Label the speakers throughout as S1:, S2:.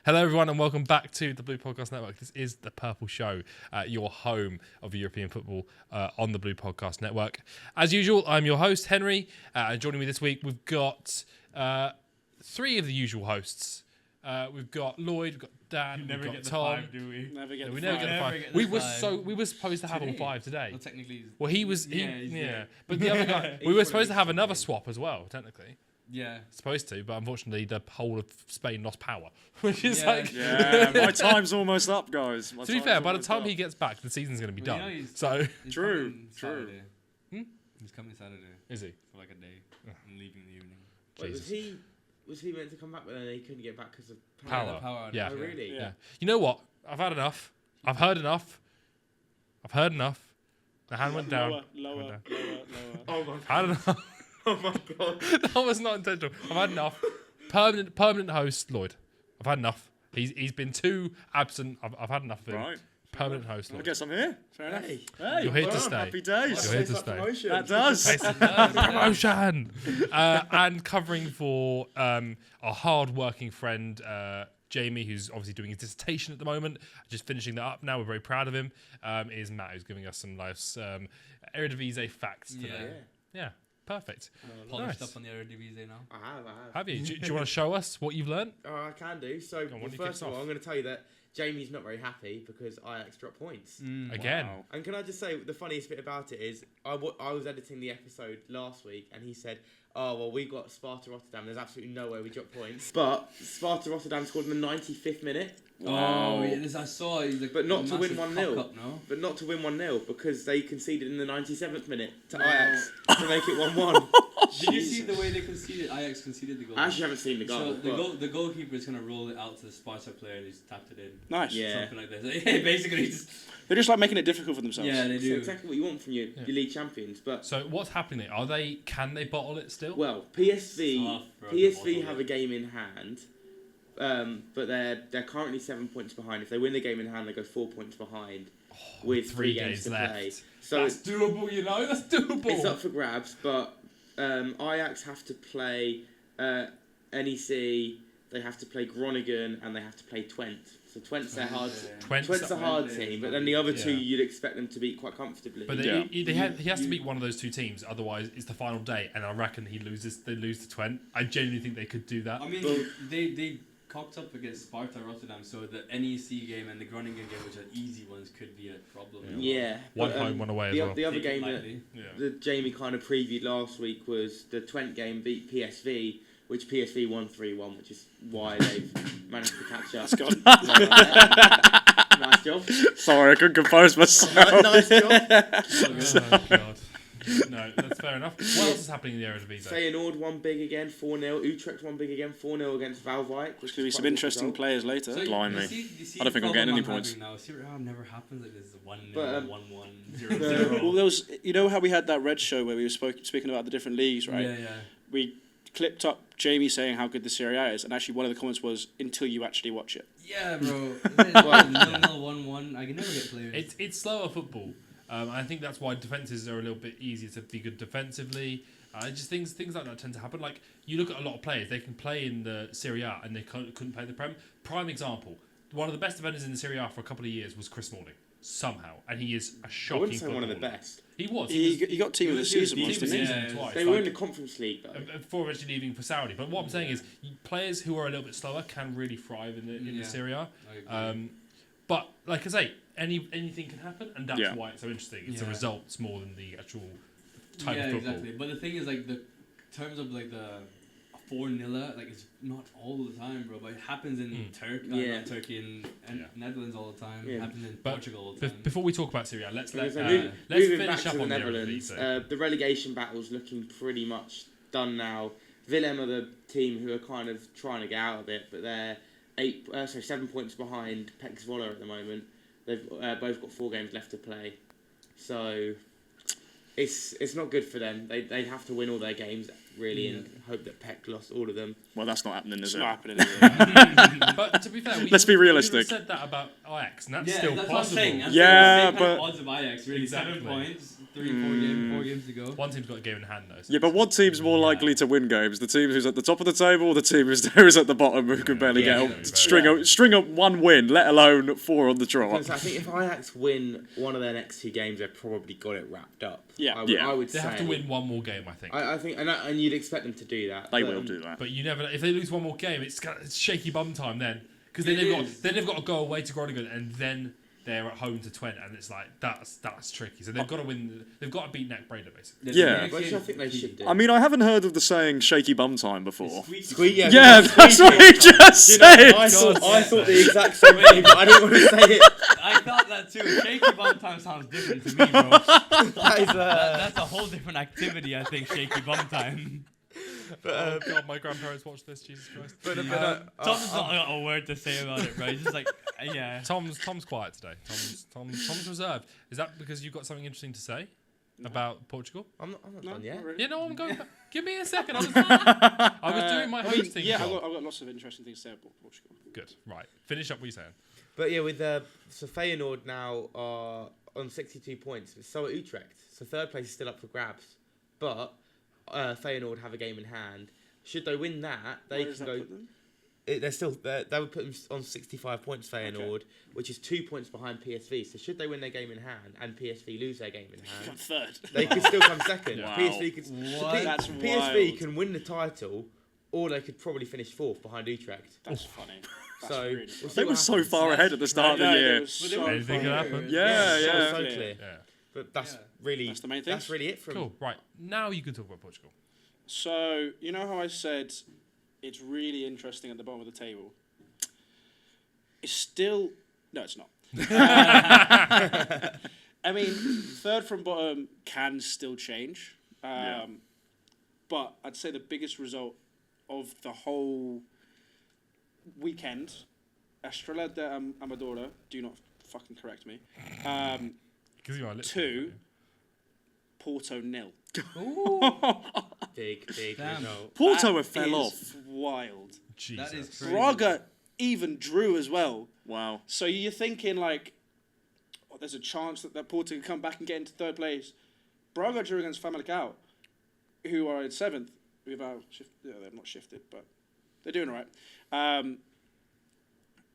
S1: Hello, everyone, and welcome back to the Blue Podcast Network. This is the Purple Show, your home of European football on the Blue Podcast Network. As usual, I'm your host, Henry. Joining me this week, we've got three of the usual hosts. We've got Lloyd, we've got Dan, we've got Tom.
S2: Do we?
S3: Never get
S1: We
S3: the
S1: never
S3: five.
S1: get the
S2: Never
S1: five.
S2: get the five.
S1: We were supposed to have all five today.
S2: Well, technically,
S1: Well, he was.
S2: Yeah.
S1: But the other guy, we were supposed to have another swap as well, technically.
S2: yeah.
S1: Supposed to, but unfortunately, the whole of Spain lost power, which is
S2: Yeah.
S1: like.
S3: Yeah, my time's almost up, guys.
S1: To be fair, by the time he gets back, the season's going to be
S2: Well,
S1: done.
S2: you know he's-
S1: So
S2: He's
S3: True,
S2: coming
S3: true.
S2: Saturday. He's coming Saturday
S1: is he?
S2: for like a day and leaving in the evening.
S4: Wait,
S1: Jesus.
S4: was he meant to come back, but then he couldn't get back because of
S1: Power.
S2: Power.
S1: Yeah.
S4: Oh, really?
S3: Yeah.
S1: You know what? I've had enough. I've heard enough. The hand went down.
S3: Lower.
S4: Oh my
S1: I don't know.
S4: Oh my god.
S1: That was not intentional. I've had enough. Permanent host Lloyd. I've had enough. He's been too absent. I've had enough of him.
S3: Right.
S1: Permanent host
S3: I
S1: Lloyd.
S3: guess I'm here. Fair enough.
S4: Hey.
S3: Hey,
S1: You're here to
S3: well,
S1: stay.
S3: Happy days.
S1: You're here to stay.
S3: That does.
S1: Promotion. And covering for our hard-working friend Jamie, who's obviously doing his dissertation at the moment, just finishing that up now. We're very proud of him. Is Matt, who's giving us some nice Eredivisie facts today. Yeah, perfect.
S2: Polished
S1: Nice.
S2: up on the Eredivisie now.
S4: I have.
S1: Have you? Do you want to show us what you've learned?
S4: Oh, I can do. So,
S1: Go on, why don't you
S4: first
S1: kick
S4: of all,
S1: us
S4: I'm going to tell you that Jamie's not very happy because Ajax dropped points.
S1: Again.
S3: Wow.
S4: And can I just say, the funniest bit about it is, I was editing the episode last week, and he said, oh, well, we got Sparta Rotterdam. There's absolutely no way we dropped points. But Sparta Rotterdam scored in the 95th minute.
S2: Oh, yeah, this I saw. He's like,
S4: But not to win
S2: massive
S4: 1-0.
S2: cock-up, no?
S4: But not to win 1-0 because they conceded in the 97th minute to Ajax to make it 1-1.
S2: Did you see the way they conceded? Ajax conceded the goal.
S4: I actually haven't seen the goal.
S2: So the goalkeeper is gonna roll it out to the Sparta player and he's tapped it in.
S3: Nice.
S4: Yeah.
S2: Something like that. So, yeah, basically just.
S3: They're just like making it difficult for themselves.
S2: Yeah, they
S4: It's
S2: do.
S4: exactly what you want from your league champions. But
S1: So what's happening there? Can they bottle it still?
S4: well, PSV
S2: Tough, bro,
S4: PSV
S2: to
S4: have
S2: bottle
S4: a game in hand, but they're currently 7 points behind. If they win the game in hand, they go 4 points behind with 3 games to
S1: left.
S4: play. So
S1: That's doable, you know. That's doable.
S4: it's up for grabs. But Ajax have to play NEC. They have to play Groningen and they have to play Twente. So Twente's their hard. Twente's a hard team, but then the other two you'd expect them to beat quite comfortably.
S1: But he has to beat one of those two teams, otherwise it's the final day, and I reckon they lose to Twente. I genuinely think they could do that.
S2: I mean, they cocked up against Sparta Rotterdam, so the NEC game and the Groningen game, which are easy ones, could be a problem.
S4: yeah,
S1: One
S4: but,
S1: home, one away
S4: the,
S1: as well.
S4: The other
S2: Take it
S4: game that
S2: lightly.
S4: that Jamie kind of previewed last week was the Twente game beat PSV, which PSV won 3-1, which is why they've managed to catch up. Nice job.
S3: Sorry, I couldn't compose myself.
S4: Nice job.
S1: Oh, God. No, that's fair enough. What else is happening in the Eredivisie?
S4: Feyenoord won big again, 4-0. Utrecht won big again, 4-0 against Valwijk.
S3: There's going to be some interesting players later.
S2: So
S3: Blimey.
S2: you see
S3: I don't think I'm getting any points.
S2: Now. Serie A never happens like this. 1-0,
S4: But,
S2: 1-1, 0-0.
S3: Well, there was, you know how we had that Red show where we were speaking about the different leagues, right?
S2: Yeah.
S3: We clipped up Jamie saying how good the Serie A is, and actually one of the comments was, until you actually watch it.
S2: Yeah, bro. 0-0, 1-1. I can never get players.
S1: It's slower football. I think that's why defences are a little bit easier to be good defensively. Just things like that tend to happen. Like, you look at a lot of players, they can play in the Serie A and they couldn't play in the Prem. Prime example, one of the best defenders in the Serie A for a couple of years was Chris Smalling, somehow. And he is a
S4: I
S1: shocking
S4: wouldn't say one of the
S1: footballer.
S4: best.
S1: He was.
S3: He got team of the season
S1: Team
S3: once,
S1: of the
S3: didn't he?
S1: season twice.
S4: They were in the Conference League, though.
S1: Before eventually leaving for Saudi. But what I'm saying is, players who are a little bit slower can really thrive in the Serie A.
S2: I agree.
S1: But like I say, anything can happen, and that's
S3: Yeah.
S1: why it's so interesting. It's the
S2: Yeah.
S1: results more than the actual type of football.
S2: Exactly. But the thing is, like, the terms of like the 4-0, like, it's not all the time, bro. But it happens in Turkey and Netherlands all the time.
S4: Yeah.
S2: It happens in
S1: But
S2: Portugal all the time.
S1: Before we talk about Serie A, let's
S4: Moving
S1: finish
S4: back
S1: up
S4: to the
S1: on
S4: Netherlands,
S1: the Eredivisie.
S4: the relegation battle's looking pretty much done now. Willem are the team who are kind of trying to get out of it, but they're 7 points behind Pek Zwolle at the moment. They've both got 4 games left to play, so it's not good for them. They have to win all their games really and hope that Pek lost all of them.
S3: Well, that's not happening, is It's it? not happening, is it?
S1: But to be fair,
S3: Let's be realistic.
S1: We said that about Ajax, and that's
S2: Yeah,
S1: still
S2: that's
S1: possible.
S2: what I'm saying.
S3: Yeah,
S2: Same kind
S3: but-
S2: of odds of Ajax, really.
S1: Exactly.
S2: 7 points, 4 games to go.
S1: One team's got a game in hand though. So
S5: Yeah, but one team's more likely to win games? The team who's at the top of the table, or the team who's at the bottom who can barely string up one win, let alone 4 on the trot.
S4: Because I think if Ajax win one of their next 2 games, they've probably got it wrapped up.
S3: Yeah.
S4: I would
S1: they
S4: say.
S1: have to win one more game, I think.
S4: I think, and you'd expect them to do that.
S5: They will do that.
S1: But you never know. If they lose one more game, it's shaky bum time then. Because then they've got to go away to Groningen and then they're at home to Twente, and it's like that's tricky. So they've got to win. They've got to beat Neck Breda basically.
S5: Yeah.
S4: Which I think they should do.
S5: I mean, I haven't heard of the saying "shaky bum time" before.
S4: Yeah,
S5: That's what he just said.
S4: I thought the exact same thing, but I didn't want to say it.
S2: I thought that too. Shaky bum time sounds different to me, bro. That's a whole different activity, I think. Shaky bum time.
S1: Oh God, my grandparents watched this. Jesus Christ.
S2: Tom's not got a word to say about it, bro. He's just like, yeah.
S1: Tom's quiet today. Tom's reserved. Is that because you've got something interesting to say about Portugal?
S4: I'm not done yet.
S3: Really.
S1: Yeah, no, I'm going back. Give me a second. I was doing my hosting
S3: Yeah,
S1: job.
S3: I've got lots of interesting things to say about Portugal.
S1: Good. Right. Finish up what you're saying.
S4: But yeah, with so Feyenoord now are on 62 points. So are Utrecht. So 3rd place is still up for grabs. But Feyenoord have a game in hand. Should they win that, they can go. They're still. That would put them on 65 points. Feyenoord, which is 2 points behind PSV. So should they win their game in hand and PSV lose their game in hand,
S3: Third.
S4: they could still come second.
S5: Wow.
S4: PSV could.
S3: That's
S4: PSV
S3: wild.
S4: can win the title, or they could probably finish 4th behind Utrecht.
S3: That's funny. That's
S4: So
S3: really funny.
S5: They were so far ahead at the start of the year.
S1: Anything could happen.
S5: Yeah, yeah.
S4: So clear.
S1: Yeah.
S4: But that's really
S3: That's the main thing.
S4: That's really it from.
S1: Cool. Right. Now you can talk about Portugal.
S3: So, you know how I said it's really interesting at the bottom of the table? It's still... No, it's not. I mean, 3rd from bottom can still change. But I'd say the biggest result of the whole weekend, Estrela de Amadora, do not fucking correct me,
S1: Because you are
S3: 2, Porto 0.
S4: Big
S2: Damn.
S4: result.
S5: Porto
S3: That
S5: have fell
S3: is
S5: off.
S3: wild.
S1: Jesus.
S2: That is crazy.
S3: Braga even drew as well.
S5: Wow.
S3: So you're thinking like, there's a chance that Porto can come back and get into 3rd place. Braga drew against Famalicão, who are in 7th. They've not shifted, but they're doing all right.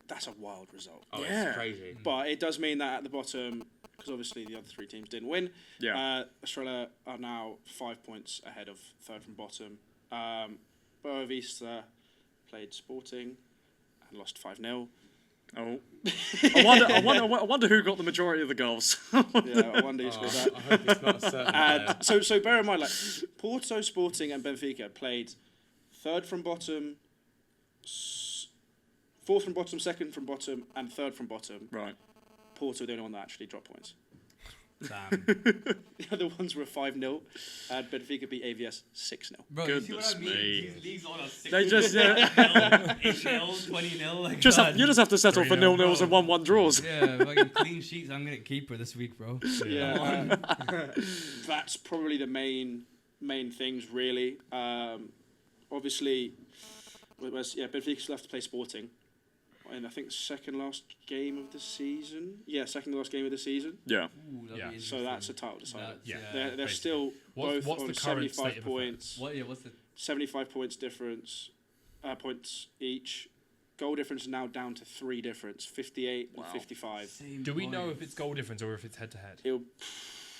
S3: That's a wild result.
S4: Oh,
S5: Yeah.
S4: it's crazy.
S3: But it does mean that at the bottom, because obviously the other 3 teams didn't win,
S5: Yeah.
S3: Estrela are now 5 points ahead of 3rd from bottom. Boa Vista played Sporting and lost 5-0.
S5: Oh. I wonder who got the majority of the goals.
S3: Yeah, I wonder who scored that.
S4: I hope it's not a certain player.
S3: So bear in mind, like Porto, Sporting, and Benfica played 3rd from bottom, 4th from bottom, 2nd from bottom, and 3rd from bottom.
S5: Right.
S3: Porto were the only one that actually dropped points.
S2: Damn.
S3: The other ones were 5-0, and Benfica beat AVS 6-0.
S2: Bro,
S5: Goodness
S2: you see what I mean?
S5: me.
S2: These leagues all got 6
S5: They just
S2: 8-0, 20-0. Like
S5: you just have to settle for
S1: 3-0,
S5: 0-0s and 1-1 draws.
S2: Yeah, fucking clean sheets. I'm gonna keep her this week, bro.
S3: Yeah, that's probably the main things really. Obviously, Benfica still have to play Sporting. And I think second last game of the season. Yeah, second to last game of the season.
S5: Yeah.
S2: Ooh, that'd
S1: Yeah.
S2: be
S3: So that's a title decider.
S1: Yeah.
S3: They're
S1: basically.
S3: still
S1: What's
S3: both
S1: the
S3: on
S1: current state
S3: 75
S1: of
S3: points.
S2: what's the
S3: 75 points difference, points each. Goal difference is now down to 3 difference, 58 and 55.
S2: same
S1: Do we know
S2: points?
S1: if it's goal difference or if it's head to head?
S3: It'll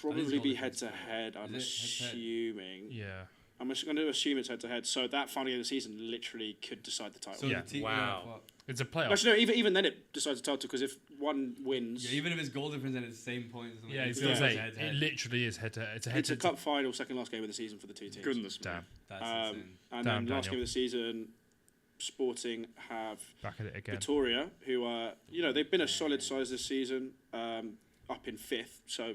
S3: probably
S2: goal
S3: be head
S2: difference,
S3: to
S2: though.
S3: head. I'm
S2: Is it head-to-head?
S3: assuming.
S1: Yeah.
S3: I'm going to assume it's head to head. So that final game of the season literally could decide the title.
S2: So
S1: Yeah.
S2: the team,
S4: Wow.
S2: fuck.
S1: It's a playoff.
S3: Actually, no. Even then, it decides the title because if one wins,
S2: Yeah, even if it's goal difference and it's the same points.
S1: Yeah, it's
S2: still
S1: going to say
S2: head to
S1: it
S2: head.
S1: literally is head to head. It's a head
S3: it's a
S1: to
S3: cup final, second last game of the season for the 2 teams.
S5: Goodness me.
S1: Damn.
S2: That's insane.
S3: And
S1: Damn,
S3: then last
S1: Daniel.
S3: game of the season, Sporting have
S1: Back at it again.
S3: Vitoria, who are, they've been a solid size this season, up in 5th, so,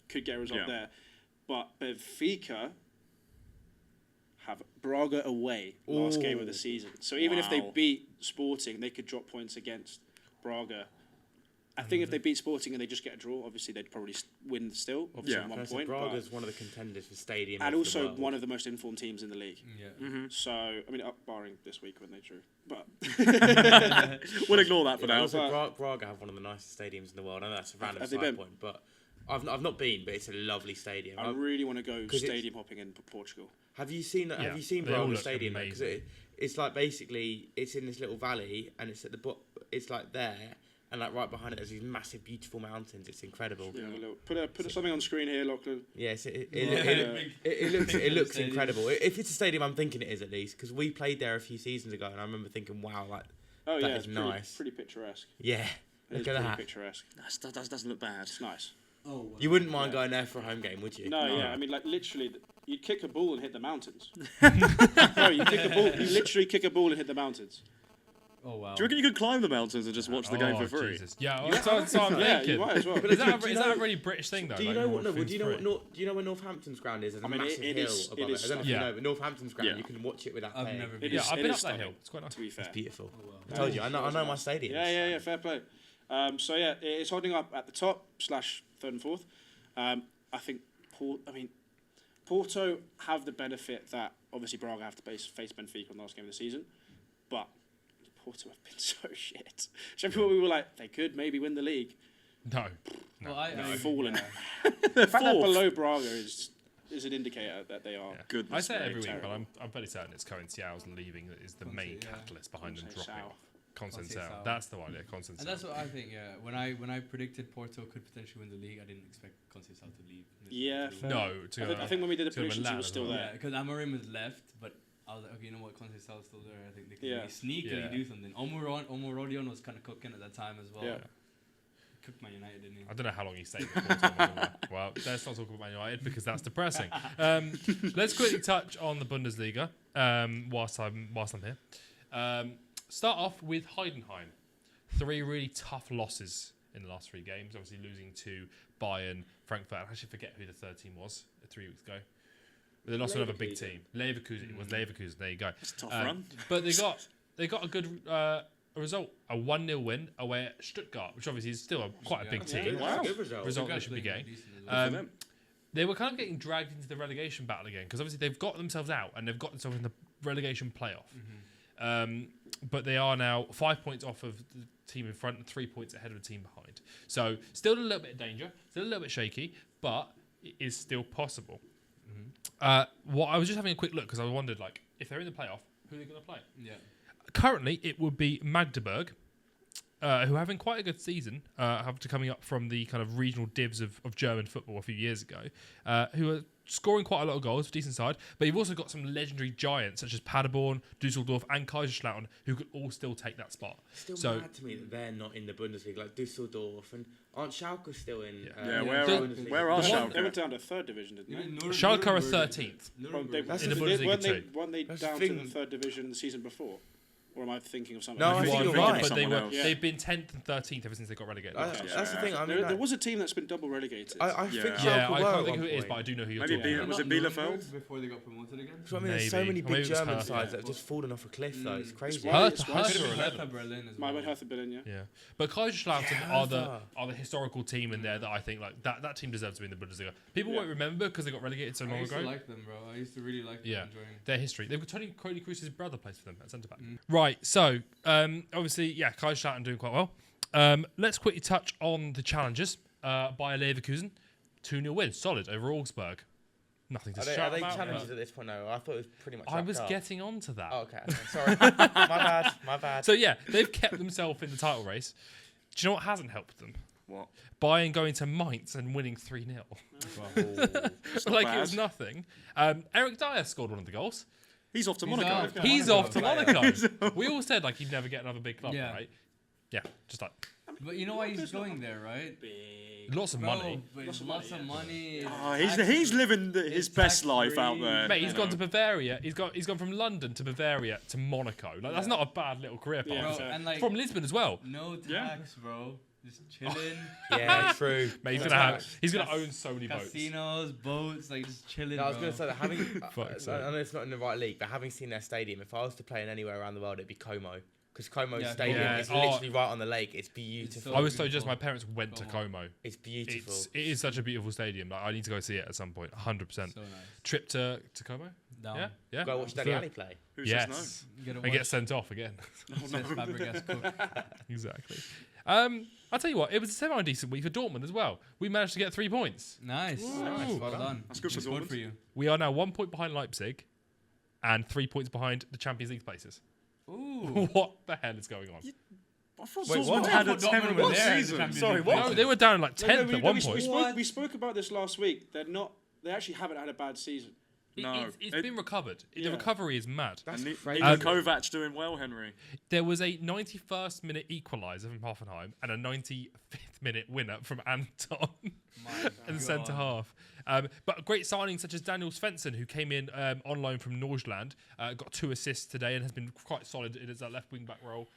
S3: could get a result
S5: Yeah.
S3: there. But Benfica have Braga away last game of the season. So even if they
S5: Wow.
S3: beat Sporting, they could drop points against Braga. I think if they beat Sporting and they just get a draw, obviously they'd probably win still, obviously
S5: Yeah.
S3: on 1
S4: That's
S3: point.
S4: Braga's
S3: but-
S4: one of the contenders for stadium.
S3: and
S4: of
S3: also
S4: the world.
S3: one of the most informed teams in the league.
S2: Yeah.
S3: So, I mean, barring this week when they drew. But
S5: We'll ignore that for
S4: Yeah,
S5: now.
S4: also, Braga have one of the nicest stadiums in the world. I know that's a random
S3: Have they
S4: side
S3: been?
S4: point, but I've not been, but it's a lovely stadium.
S3: I really want to go
S4: 'cause
S3: stadium hopping in Portugal.
S4: Have you seen
S1: Yeah,
S4: Have you seen
S1: they all
S4: Braga
S1: look
S4: Stadium? Because
S1: amazing.
S4: it's like basically it's in this little valley, and it's at the it's like there, and like right behind it there's these massive, beautiful mountains. It's incredible.
S3: Yeah, put something on screen here, Lachlan.
S4: Yes, it
S2: Big
S4: looks
S2: stadium.
S4: incredible. If it's a stadium, I'm thinking it is at least, because we played there a few seasons ago, and I remember thinking, wow, like
S3: Oh
S4: that
S3: yeah,
S4: is
S3: it's
S4: nice.
S3: pretty picturesque.
S4: Yeah,
S3: It is
S4: look at
S3: pretty
S4: that.
S3: picturesque.
S5: That doesn't look bad.
S3: It's nice.
S2: Oh, wow.
S4: You wouldn't mind going there for a home game, would you?
S3: No, yeah, I mean, like literally, you'd kick a ball and hit the mountains. No, you kick a ball. You literally kick a ball and hit the mountains.
S2: Oh wow.
S5: Do you reckon you could climb the mountains and just watch the game for free?
S1: Jesus. Yeah, that's what I'm
S3: Yeah,
S1: thinking.
S3: you might as well.
S1: Is that
S4: Do you
S1: is that
S4: know-
S1: a really British thing though?
S4: Do you
S1: like,
S4: know
S1: more
S4: what? No,
S1: things
S4: do you know
S1: free?
S4: what? Do you know where Northampton's ground is? There's a
S3: I mean,
S4: massive
S3: it
S4: hill
S3: is-
S4: above
S3: it
S4: it.
S3: is
S4: I don't know if
S1: stunning.
S4: you know, but Northampton's ground,
S3: Yeah.
S4: you can watch it without
S2: I've
S4: paying.
S2: never
S3: It
S2: been.
S1: Yeah,
S3: is-
S1: I've
S3: it
S1: been
S3: is
S1: up that
S3: stunning,
S1: hill. It's quite nice.
S3: To be fair.
S4: It's beautiful.
S2: Oh, wow.
S4: I told you, I know my stadium.
S3: Yeah, fair play. So yeah, it's holding up at the top / third and fourth. I think Porto have the benefit that obviously Braga have to face Benfica in the last game of the season, but Porto have been so shit. So people we were like, they could maybe win the league.
S1: No.
S2: Well,
S3: They've fallen.
S2: yeah.
S3: The fact that
S5: Fourth.
S3: below Braga is an indicator that they are.
S1: Yeah.
S5: Goodness
S1: I say it
S5: me,
S1: every week,
S3: terrible.
S1: but I'm fairly certain it's Coenseau's leaving that is the
S2: Conzy,
S1: main
S2: yeah.
S1: catalyst behind them dropping.
S2: Conzy
S1: Consensao.
S2: Sao.
S1: That's the one, yeah, Consensao.
S2: And that's what I think. Yeah, when I predicted Porto could potentially win the league, I didn't expect Conceição to leave.
S3: Yeah, fair.
S1: No,
S3: I think when we did the
S1: to have a
S3: predictions, he
S1: lad
S3: was
S1: as
S3: still
S1: well.
S3: there.
S2: Yeah, because Amorim was left, but I was like, okay, you know what, Conceição is still there. I think they can
S3: Yeah.
S2: really sneakily
S1: Yeah.
S2: do something. Omorodion was kind of cooking at that time as well.
S3: Yeah.
S2: Cooked Man United, didn't he?
S1: I don't know how long he stayed at Porto. by the way. Well, let's not talk about Man United because that's depressing. Let's quickly touch on the Bundesliga whilst I'm here. Start off with Heidenheim. 3 really tough losses in the last 3 games. Obviously losing to Bayern, Frankfurt. I actually forget who the third team was 3 weeks ago. But they lost to another big
S4: Leverkusen.
S1: team. Leverkusen. It was Leverkusen. There you go.
S5: It's a tough run.
S1: But they got a good result. A 1-0 win away at Stuttgart, which obviously is still quite a big
S2: Yeah.
S1: team.
S4: That's a good result.
S1: Result
S2: Stuttgart
S1: they should be
S2: playing
S1: getting.
S2: decent as well.
S1: Um,
S5: them.
S1: They were kind of getting dragged into the relegation battle again because obviously they've got themselves out and they've got themselves in the relegation playoff. But they are now 5 points off of the team in front and 3 points ahead of the team behind. So still a little bit of danger, still a little bit shaky, but it is still possible. What I was just having a quick look because I wondered, like, if they're in the playoff, who are they going to play?
S2: Yeah.
S1: Currently, it would be Magdeburg, who are having quite a good season after coming up from the kind of regional divs of German football a few years ago, who are scoring quite a lot of goals, decent side. But you've also got some legendary giants such as Paderborn, Dusseldorf, and Kaiserslautern, who could all still take that spot.
S4: Still
S1: So-
S4: mad to me that they're not in the Bundesliga, like Dusseldorf, and aren't Schalke still in?
S5: Yeah,
S3: where
S5: are
S3: They
S5: Schalke?
S3: went down to third division, didn't they?
S1: Schalke are 13th.
S3: Well, they,
S4: That's
S1: in the
S3: they-
S1: Bundesliga
S3: weren't they,
S1: too.
S3: weren't they
S4: That's
S3: down
S4: the
S3: to the
S4: thing.
S3: third division the season before? Or am I thinking of something?
S4: No, I
S1: You
S4: think
S1: are
S4: you're
S1: thinking,
S4: right.
S1: But
S5: Someone else.
S1: they've been 10th and 13th ever since they got relegated.
S4: That's the thing. I mean,
S3: there
S4: like,
S3: was a team that's been double relegated.
S4: I
S5: Yeah.
S4: think
S1: Yeah,
S4: Schalke
S1: I
S4: were
S1: can't
S4: at
S1: think who
S4: one
S1: it is, but
S4: point.
S1: I do know who you're
S5: Maybe
S1: talking about.
S5: was it Bielefeld?
S2: Before they got promoted again?
S4: That's what I mean, there's so
S1: Maybe.
S4: many
S1: Or
S4: big
S1: maybe it was
S4: German
S1: Hertha.
S4: sides that have just fallen off a cliff, though. It's crazy.
S3: why-
S1: Hertha,
S3: it's why-
S1: Hertha
S2: Could
S1: are
S2: have been
S1: 11th.
S2: Hertha Berlin as
S3: My
S2: well.
S3: bad, Hertha Berlin, yeah.
S1: Yeah, but Kaiserslautern
S4: Yeah.
S1: are the historical team in there that I think like that team deserves to be in the Bundesliga. People
S3: Yeah.
S1: won't remember because they got relegated so
S2: I
S1: long
S2: used
S1: ago.
S2: to like them, bro. I used to really like them.
S1: Yeah.
S2: Enjoying.
S1: Their history. They've got Cody Cruz's brother plays for them at centre back. Right. So obviously, yeah, Kaiserslautern doing quite well. Let's quickly touch on the challenges. Bayer Leverkusen, 2-0 win, solid over Augsburg. Nothing to
S4: Are
S1: shout
S4: they
S1: about.
S4: challenges at this point? No, I thought it was pretty much.
S1: I was
S4: wrapped up.
S1: getting on to that.
S4: Oh, okay. Sorry. My bad.
S1: So yeah, they've kept themselves in the title race. Do you know what hasn't helped them?
S5: What?
S1: Bayern going to Mainz and winning 3-0.
S5: It's not
S1: Like
S5: bad.
S1: it was nothing. Eric Dyer scored one of the goals.
S5: He's off to
S2: He's
S5: Monaco.
S2: off.
S1: He's
S2: Monaco.
S1: off to Monaco. We all said like he'd never get another big club,
S2: Yeah.
S1: right? Yeah, just like
S2: But you know why he's going there, right?
S1: lots of money.
S2: Bro,
S3: Lots of
S2: lots
S3: money,
S2: of money.
S5: Oh,
S2: it's
S5: he's
S2: tax-
S5: living his
S2: it's
S5: best life out
S2: tax-free.
S5: there.
S1: Mate, he's gone to Bavaria. He's gone from London to Bavaria to Monaco. Like that's not a bad little career path.
S3: Yeah,
S1: is
S2: Bro,
S1: it?
S2: and like
S1: From Lisbon as well.
S2: no
S5: Yeah.
S2: tax, bro. Just chilling.
S4: Yeah, true.
S1: Mate, he's gonna own so many boats.
S2: Casinos, boats, like just chilling.
S4: No, I was
S2: bro.
S4: going to say that having.
S1: Fuck's
S4: I
S1: sake.
S4: know it's not in the right league, but having seen their stadium, if I was to play in anywhere around the world, it'd be Como. Because Como's
S2: Yeah,
S4: stadium
S1: Yeah.
S4: is
S1: Oh.
S4: literally right on the lake. It's beautiful.
S2: so
S1: I was so just
S2: beautiful.
S1: my parents went to Como.
S4: It's beautiful.
S1: It is such a beautiful stadium. Like I need to go see it at some point. 100%.
S2: So nice.
S1: Trip to Como.
S2: Down.
S1: Yeah, yeah.
S4: Go watch
S1: Let's
S4: Deli
S1: do it.
S4: Ali play.
S5: Who
S1: Yes.
S5: says
S2: Get
S1: And get sent off again.
S2: Fabregas cook.
S1: Exactly. I'll tell you what, it was a semi-decent week for Dortmund as well. We managed to get 3 points.
S2: Nice. Well done.
S5: That's good for
S2: Good
S5: Dortmund.
S2: for you.
S1: We are now 1 point behind Leipzig and 3 points behind the Champions League places.
S2: Ooh.
S1: What the hell is going on?
S5: I thought
S6: Wait,
S5: Dortmund
S6: what?
S5: had a
S2: I thought Dortmund
S5: terrible
S2: were there in the
S5: season.
S2: Champions
S6: Sorry,
S2: League
S6: what?
S1: No,
S2: places.
S1: they were down like 10th at one
S3: we
S1: point.
S3: spoke about this last week. They actually haven't had a bad season.
S5: No.
S1: It's been recovered. The
S3: Yeah.
S1: recovery is mad.
S4: That's
S5: And
S4: crazy.
S5: Niko Kovac doing well, Henry.
S1: There was a 91st minute equaliser from Hoffenheim and a 95th minute winner from Anton in the centre half. But great signings such as Daniel Svensson, who came in on loan from Nordsjælland, got 2 assists today and has been quite solid in his left wing back role.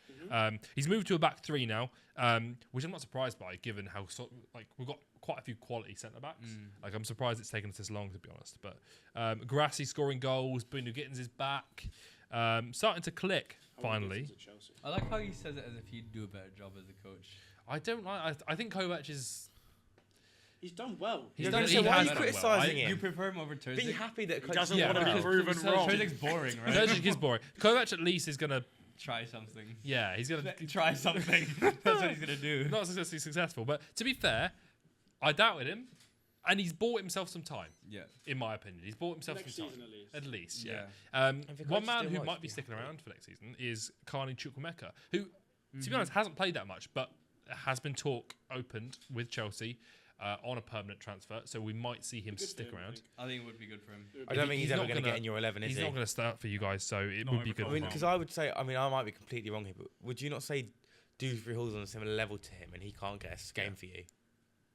S1: He's moved to a back 3 now, which I'm not surprised by, given how we've got quite a few quality centre backs. Like I'm surprised it's taken us this long, to be honest. But Grassi scoring goals, Bruno Gittins is back, starting to click finally.
S2: I like how he says it as if he'd do a better job as a coach.
S1: I don't like. I think Kovac is.
S3: He's done well.
S1: He's
S6: done-
S1: done,
S6: so
S1: he
S6: why are
S1: has
S6: you
S1: done well.
S6: criticising
S1: I-
S6: him?
S2: You prefer him over Terzic?
S6: Be happy that
S5: He doesn't
S1: Yeah,
S5: want to be
S1: because
S5: proven wrong.
S2: Terzic's boring, right?
S1: Terzic is boring. Kovac at least is gonna.
S2: Try something.
S1: Yeah, he's gonna
S2: Try something. That's what he's gonna do.
S1: not successfully successful. But to be fair, I doubted him, and he's bought himself some time.
S2: Yeah.
S1: In my opinion, he's bought himself
S3: Next
S1: some time.
S3: season at least.
S1: At least,
S2: Yeah.
S1: yeah.
S6: And for
S1: One
S6: coaches
S1: man
S6: to
S1: who
S6: watch,
S1: might be
S6: be
S1: sticking
S6: happy.
S1: around for next season is Carney Chukwuemeka, who, to be honest, hasn't played that much, but has been talk opened with Chelsea on a permanent transfer, so we might see him
S3: Good
S1: stick
S3: for him, I
S1: around.
S3: think.
S2: I think it would be good for him.
S6: I don't think he's ever
S1: not
S6: going to
S1: gonna-
S6: get in your 11, is
S1: He's
S6: he?
S1: not going to start for you guys, so it
S5: Not
S1: would be
S5: over
S1: good.
S6: I mean,
S5: Well,
S6: because I would say, I mean, I might be completely wrong here, but would you not say Dewsbury Hall's on a similar level to him and he can't get a game for you?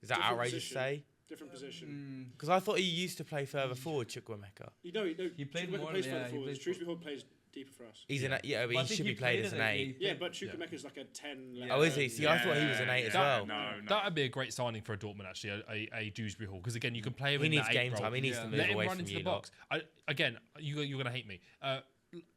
S6: Is that
S3: Different
S6: outrageous
S3: position.
S6: to say?
S3: Different position.
S6: Because I thought he used to play further forward, Chukwuemeka.
S3: You know,
S2: He played
S3: Chukwuemeka
S2: more,
S3: plays
S2: yeah,
S3: further
S2: he
S3: forward.
S2: plays
S3: Shrewsbury Hall plays deeper for us.
S6: He's an yeah, but
S2: Well, I
S6: he
S2: think
S6: should be played as an 8.
S3: Yeah, but Chukwuemeka's like a 10.
S2: Yeah.
S6: Oh, is he? See, I thought he was an 8 as well.
S5: No.
S1: That would be a great signing for a Dortmund, actually, a Dewsbury Hall, because again, you can play him
S6: He
S1: in
S6: needs
S1: that
S6: game
S1: 8
S6: time.
S1: role.
S6: He needs
S2: Yeah.
S6: to move
S1: Let him
S6: away
S1: run
S6: from
S1: into
S6: you
S1: the
S6: lot.
S1: box. You're going to hate me.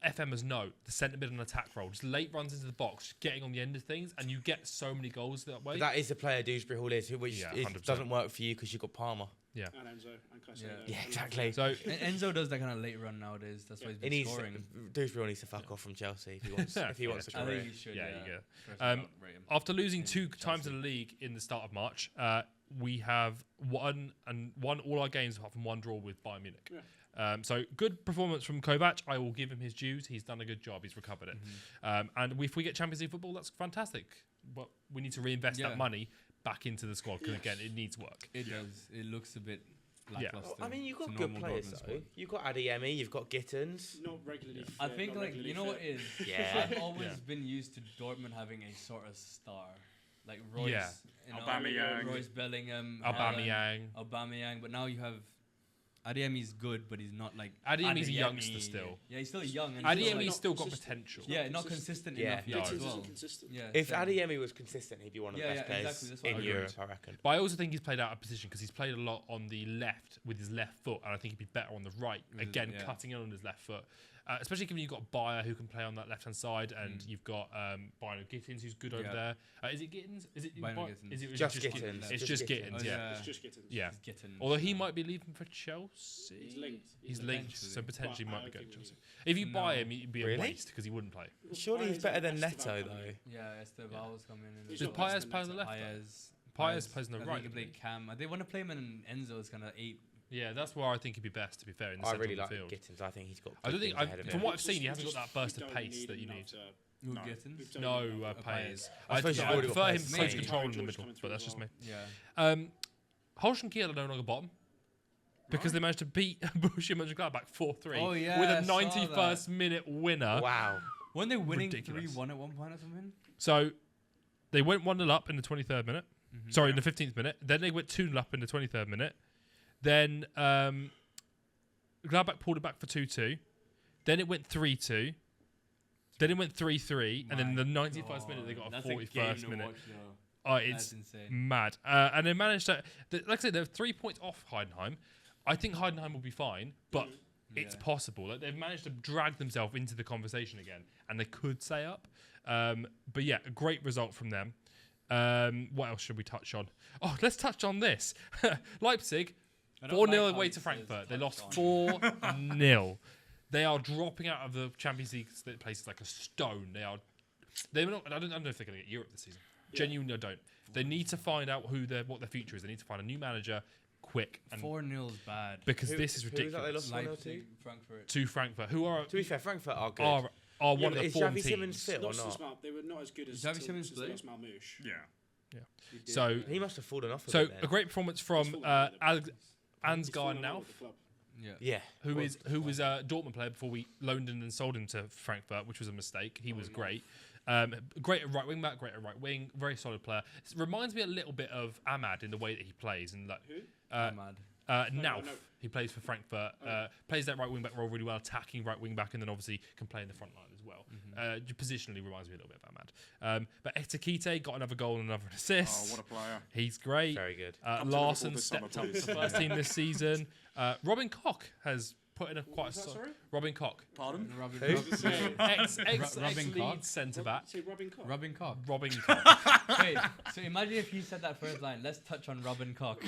S1: FMers know the centre mid and attack role. Just late runs into the box, getting on the end of things, and you get so many goals that way.
S6: But that is the player Dewsbury Hall is, which
S1: Yeah,
S6: is,
S1: 100%.
S6: doesn't work for you because you've got Palmer.
S3: And Enzo and Caicedo.
S6: Yeah, exactly.
S1: So
S2: Enzo does that kind of late run nowadays. That's why he's
S6: He
S2: been
S6: needs
S2: scoring.
S6: Dewsbury Hall needs to fuck off from Chelsea if he wants. If he wants a
S2: I
S6: career.
S2: think he should.
S1: Yeah,
S2: Yeah,
S1: you go.
S2: Personally, not rate him.
S1: after losing 2
S2: Chelsea.
S1: times in the league in the start of March, we have won all our games apart from 1 draw with Bayern Munich. So good performance from Kovac. I will give him his dues. He's done a good job. He's recovered it. And if we get Champions League football, that's fantastic. But we need to reinvest
S2: Yeah.
S1: that money back into the squad because again, it needs work.
S2: It does. It looks a bit
S1: Yeah.
S2: lackluster.
S6: I mean, you've
S2: It's
S6: got
S2: a
S6: good
S2: normal
S6: players
S2: Dortmund
S6: though.
S2: squad.
S6: You've got Adeyemi, you've got Gittins.
S3: Not regularly.
S2: I
S3: fit,
S2: think
S3: not
S2: like
S3: regularly
S2: you know what
S3: fit.
S2: is.
S6: Yeah.
S2: I've always
S1: Yeah.
S2: been used to Dortmund having a sort of star, like Royce,
S1: Yeah.
S2: you know,
S5: Aubameyang.
S2: Royce Bellingham,
S1: Aubameyang.
S2: Aubameyang. But now you have Adeyemi's good, but he's not like
S1: Adeyemi's a
S2: Adeyemi.
S1: youngster still.
S2: Yeah, he's still young. And he's
S1: Adeyemi's
S3: not
S1: still got
S3: consistent.
S1: potential.
S2: yeah, not consistent
S6: Yeah.
S2: enough yet
S1: No.
S2: as
S3: Gittins
S2: well.
S3: isn't consistent.
S2: Yeah,
S6: If
S2: same.
S6: Adeyemi was consistent, he'd be one of the
S2: Yeah,
S6: best
S2: yeah,
S6: players
S2: exactly, that's what
S6: in
S2: I agree.
S6: Europe, I reckon.
S1: But I also think he's played out of position because he's played a lot on the left with his left foot, and I think he'd be better on the right.
S2: With-
S1: Again,
S2: yeah.
S1: cutting in on his left foot, especially given you've got Bayer who can play on that left hand side, and you've got Byron Gittins who's good over
S2: Yeah.
S1: there. Is it Gittins? Is it
S2: Byron
S1: Bi-
S2: Gittins.
S1: Is it
S6: Just
S1: Gittins?
S6: Gittins.
S1: It's
S6: Just
S1: just
S6: Gittins.
S1: Gittins.
S2: Oh,
S1: Yeah.
S3: It's just Gittins.
S1: Yeah.
S2: He's getting.
S1: Although he might be leaving for Chelsea.
S3: He's linked.
S1: He's linked,
S2: Potentially.
S1: so potentially
S3: But
S1: might
S3: I
S1: be
S3: don't
S1: going to
S3: think
S1: Chelsea. If you buy
S2: No.
S1: him, it'd be a
S6: Really?
S1: waste because he wouldn't play.
S6: Surely he's
S3: Esteban-
S6: better than
S3: Esteban
S6: Neto
S3: coming
S6: though.
S3: in.
S2: Yeah, Esteban's coming in.
S3: He's
S1: Does
S3: not better
S1: Paez
S3: than
S1: play on the
S3: Neto.
S1: left? though?
S2: Paez
S1: plays on the
S2: I
S1: right,
S2: think he played
S1: doesn't
S2: Cam. They want to play him in Enzo's kind of 8.
S1: Yeah, that's where I think he'd be best. To be fair, in the
S6: I
S1: centre
S6: really
S1: of
S6: like
S1: the field.
S6: Gittins. I think he's got.
S1: I don't
S6: good
S1: think,
S6: things ahead of
S1: from
S6: him.
S1: what I've seen, he hasn't got that burst of pace that you need.
S2: Who
S5: No.
S2: Gittins?
S1: No, Paez.
S6: I suppose you've
S1: I
S6: already got
S1: prefer him
S6: Paez.
S1: close
S2: Maybe.
S1: control in the
S3: George
S1: middle,
S3: coming
S1: but
S3: through
S1: that's
S3: as
S1: just me.
S2: Yeah.
S1: Holsch and Kiel are no longer bottom because they managed to beat Borussia Mönchengladbach 4-3
S2: Oh, yeah,
S1: with
S2: I
S1: a
S2: saw
S1: 91st minute winner.
S6: Wow.
S2: Weren't they winning
S1: Ridiculous.
S2: 3-1 at one point or something?
S1: So they went 1-0 up in the 23rd minute. Sorry, in the 15th minute. Then they went 2-0 up in the 23rd minute. Then Gladbach pulled it back for 2-2. Then it went 3-2. Then it went 3-3. And then in the 91st minute, they got a
S2: That's
S1: 41st
S2: game to
S1: minute.
S2: watch, though.
S1: Oh,
S2: That's
S1: it's
S2: insane.
S1: mad. And they managed to, like I said, they're 3 points off Heidenheim. I think Heidenheim will be fine, but it's
S2: Yeah.
S1: possible. Like, they've managed to drag themselves into the conversation again, and they could stay up. But yeah, a great result from them. What else should we touch on? Oh, let's touch on this. Leipzig,
S2: I don't
S1: 4-0
S2: like how
S1: away
S2: it
S1: to
S2: says
S1: Frankfurt. They
S2: touch
S1: lost
S2: on.
S1: 4-0. They are dropping out of the Champions League places like a stone. They're not. I don't know if they're going to get Europe this season. Genuinely, I don't. They need to find out what their future is. They need to find a new manager quick. And
S2: 4-0 is bad.
S1: because this is
S6: Who was that they
S1: ridiculous.
S6: lost 1-0
S2: Leipzig, Frankfurt.
S1: To Frankfurt, who are
S6: To be fair, Frankfurt are good.
S1: are one of the
S6: is
S1: form
S6: Xavi Simons
S1: teams.
S6: fit or
S3: Not since
S6: not?
S3: They were not as good as
S2: Xavi Simons
S3: since
S2: play?
S3: they lost Malmouche.
S5: Yeah.
S1: So
S6: He must have fallen off a
S1: so
S6: bit
S1: a
S6: then.
S1: great performance
S3: He's
S1: from
S3: fallen out of
S1: Ansgar
S3: He's fallen out
S1: Nauf.
S3: of the club.
S2: Yeah.
S6: Yeah.
S1: Who was a Dortmund player before we loaned him and sold him to Frankfurt, which was a mistake. He was great. Great at right wing back, great at right wing, very solid player. It reminds me a little bit of Ahmad in the way that he plays. And like,
S3: Who?
S2: Mad.
S1: Nauf,
S3: no.
S1: he plays for Frankfurt, plays that right wing back role really well, attacking right wing back, and then obviously can play in the front line as well. Positionally reminds me a little bit of Ahmad. But Etakite got another goal and another assist.
S5: Oh, what a player.
S1: He's great.
S6: Very good.
S5: to
S1: Larson
S5: Liverpool this
S1: stepped
S5: summer,
S1: up to
S5: please.
S1: the first team this season. Robin Koch has put in a quite
S3: was that, sorry?
S1: Robin Koch,
S5: Pardon?
S2: Robin
S1: ex-lead
S2: Koch?
S1: centre back.
S3: Say Robin Koch.
S2: Robin Koch.
S1: Robin Koch.
S2: Wait, so imagine if he said that first line. Let's touch on Robin Koch.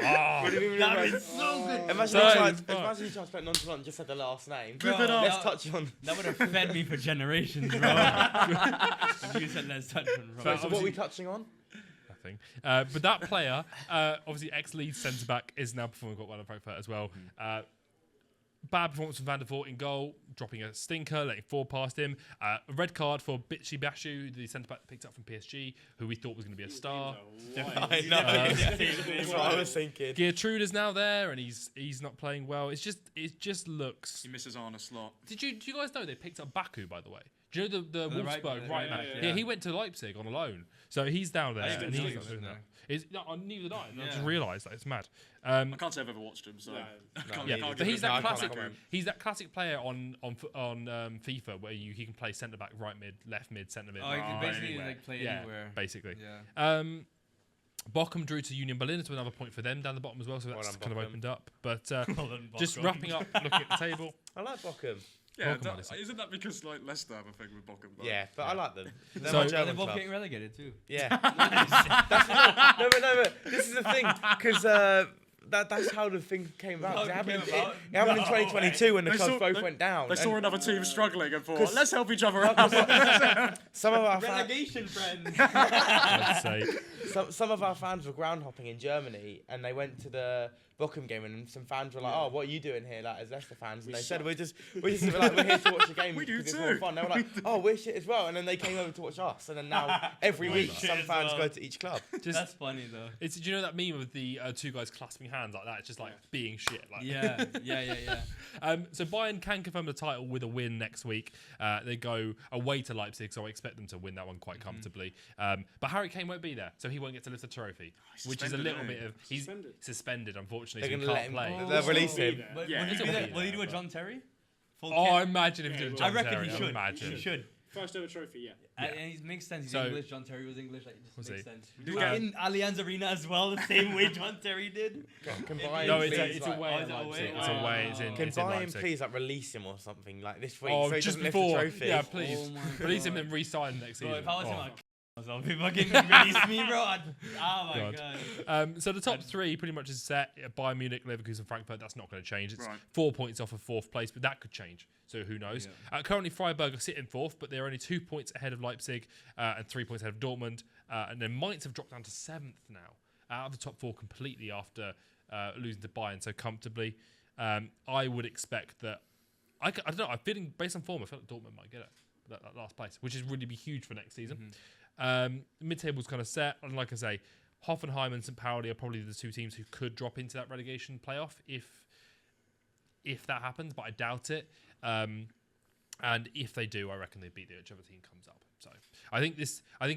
S6: That
S2: is so good.
S6: Imagine
S1: So
S6: he tried
S1: fun.
S6: to play nonchalant and just said the last name.
S2: Bro,
S6: Let's
S2: that-
S6: touch on.
S2: That would have fed me for generations, bro. If you said let's touch on Robin.
S6: So what are
S1: obviously-
S6: we touching on?
S1: Nothing. But that player, obviously ex-lead centre back, is now performing quite well at Frankfurt as well. Bad performance from Van der Voort in goal, dropping a stinker, letting four past him. A red card for Bichi Bashu, the centre back picked up from PSG, who we thought was going to be a star.
S6: I know. That's what I was thinking.
S1: Geertrude is now there, and he's not playing well. It just looks.
S5: He misses Arne Slot.
S1: Did you guys know they picked up Baku, by the way? Do you know the
S2: The right-
S1: Wolfsburg
S2: yeah,
S1: right back?
S2: yeah.
S1: Yeah, he went to Leipzig on a loan, so he's down there,
S2: didn't
S1: and
S2: know
S1: he's
S2: he
S1: not
S2: was
S1: doing
S2: there.
S1: that. Neither did I. I just
S2: Yeah.
S1: realised that it's mad.
S5: I can't say I've ever watched him, so
S3: No.
S5: I can't,
S1: Yeah,
S5: I can't
S1: but
S5: give
S1: he's
S5: him
S1: that
S5: a
S1: classic.
S5: comment.
S1: He's that classic player on FIFA where he can play centre back, right mid, left mid, centre mid.
S2: Oh, you can basically
S5: anywhere.
S2: like play
S1: yeah,
S2: anywhere.
S1: basically.
S2: Yeah.
S1: Bochum drew to Union Berlin, so another point for them down the bottom as well. So
S6: Well
S1: that's
S6: done,
S1: kind of
S6: Bochum.
S1: opened up. But
S2: Well done,
S1: just
S2: Bochum.
S1: wrapping up, looking at the table.
S6: I like Bochum.
S5: Yeah,
S1: Welcome, Madison.
S5: isn't that because like Leicester have a thing with Bochum? though?
S6: Yeah, but I like them. They're
S1: So-
S6: my
S2: They're
S6: German
S2: both
S6: club.
S2: getting relegated too.
S6: Yeah. No, but this is the thing, because that's how the thing came about. It happened,
S2: came about?
S6: it happened in 2022 when the
S5: They
S6: clubs
S5: saw-
S6: both
S5: they-
S6: went down.
S5: They saw
S6: and
S5: another team struggling and thought,
S6: 'Cause-
S5: let's help each other out.
S6: some of our fans,
S2: Relegation friends.
S1: God's sake.
S6: some of our fans were ground hopping in Germany, and they went to the Bochum game, and some fans were like, "Oh, what are you doing here, like as Leicester fans?" And they said, "We're just we're here to watch the game
S5: We do
S6: because it's more
S5: too.
S6: fun." They were like, "Oh, we're shit as well," and then they came over to watch us, and then now every week
S2: shit
S6: some
S2: as
S6: fans
S2: well.
S6: go to each club.
S2: That's funny though.
S1: Do you know that meme of the two guys clasping hands like that? It's just like being shit. Like.
S2: Yeah.
S1: So Bayern can confirm the title with a win next week. They go away to Leipzig, so I expect them to win that one quite comfortably. But Harry Kane won't be there, so he won't get to lift the trophy, which is a
S5: suspended,
S1: little
S5: isn't he?
S1: bit of he's suspended, unfortunately,
S6: They're
S1: so he
S6: gonna
S1: can't
S6: let him.
S1: play.
S6: They'll release him.
S2: But
S5: Yeah.
S2: will he
S1: He'll
S2: do
S1: be
S2: that? Will he
S1: there,
S2: do a
S1: but-
S2: John Terry? Full
S1: Oh,
S2: kit?
S1: imagine if he did a
S3: I
S1: John
S2: I reckon
S1: Terry.
S2: he
S1: I
S2: should.
S1: Imagine.
S2: He should.
S3: First ever trophy, yeah.
S2: And it makes sense. He's
S1: So-
S2: English. John Terry was English. Like, it just
S1: Was
S2: makes
S1: he?
S2: sense.
S5: You
S2: Do
S5: get-
S2: it in Allianz Arena as well, the same way John Terry did.
S6: Can Bayern
S1: No,
S6: please,
S1: it's
S6: like-
S1: away.
S2: Oh,
S1: at
S2: is it
S1: Leipzig.
S2: away?
S1: It's
S2: Oh.
S1: away. It's in.
S6: Can
S1: It's in
S6: Bayern
S1: Leipzig.
S6: please like release him or something like this week
S1: Oh,
S6: so he
S1: just
S6: doesn't lift the
S1: before.
S6: trophy?
S1: Yeah, please.
S2: Oh my
S1: Release him
S2: God.
S1: and re-sign next
S2: Bro,
S1: season.
S2: if I was him,
S1: Oh.
S2: I'd kill myself. If fucking release me, bro. Oh my
S1: God.
S2: god.
S1: So the top three pretty much is set. Bayern Munich, Leverkusen, Frankfurt. That's not going to change. It's
S5: Right.
S1: 4 points off of fourth place, but that could change. So who knows? Currently, Freiburg are sitting fourth, but they're only 2 points ahead of Leipzig and 3 points ahead of Dortmund. And then Mainz have dropped down to seventh now, out of the top four completely after losing to Bayern so comfortably. I would expect that. I don't know. I'm feeling based on form. I feel like Dortmund might get it. That last place, which is really be huge for next season. Mid-table's kind of set, and like I say, Hoffenheim and St. Pauli are probably the two teams who could drop into that relegation playoff if that happens, but I doubt it. And if they do, I reckon they beat the whichever team comes up. So I think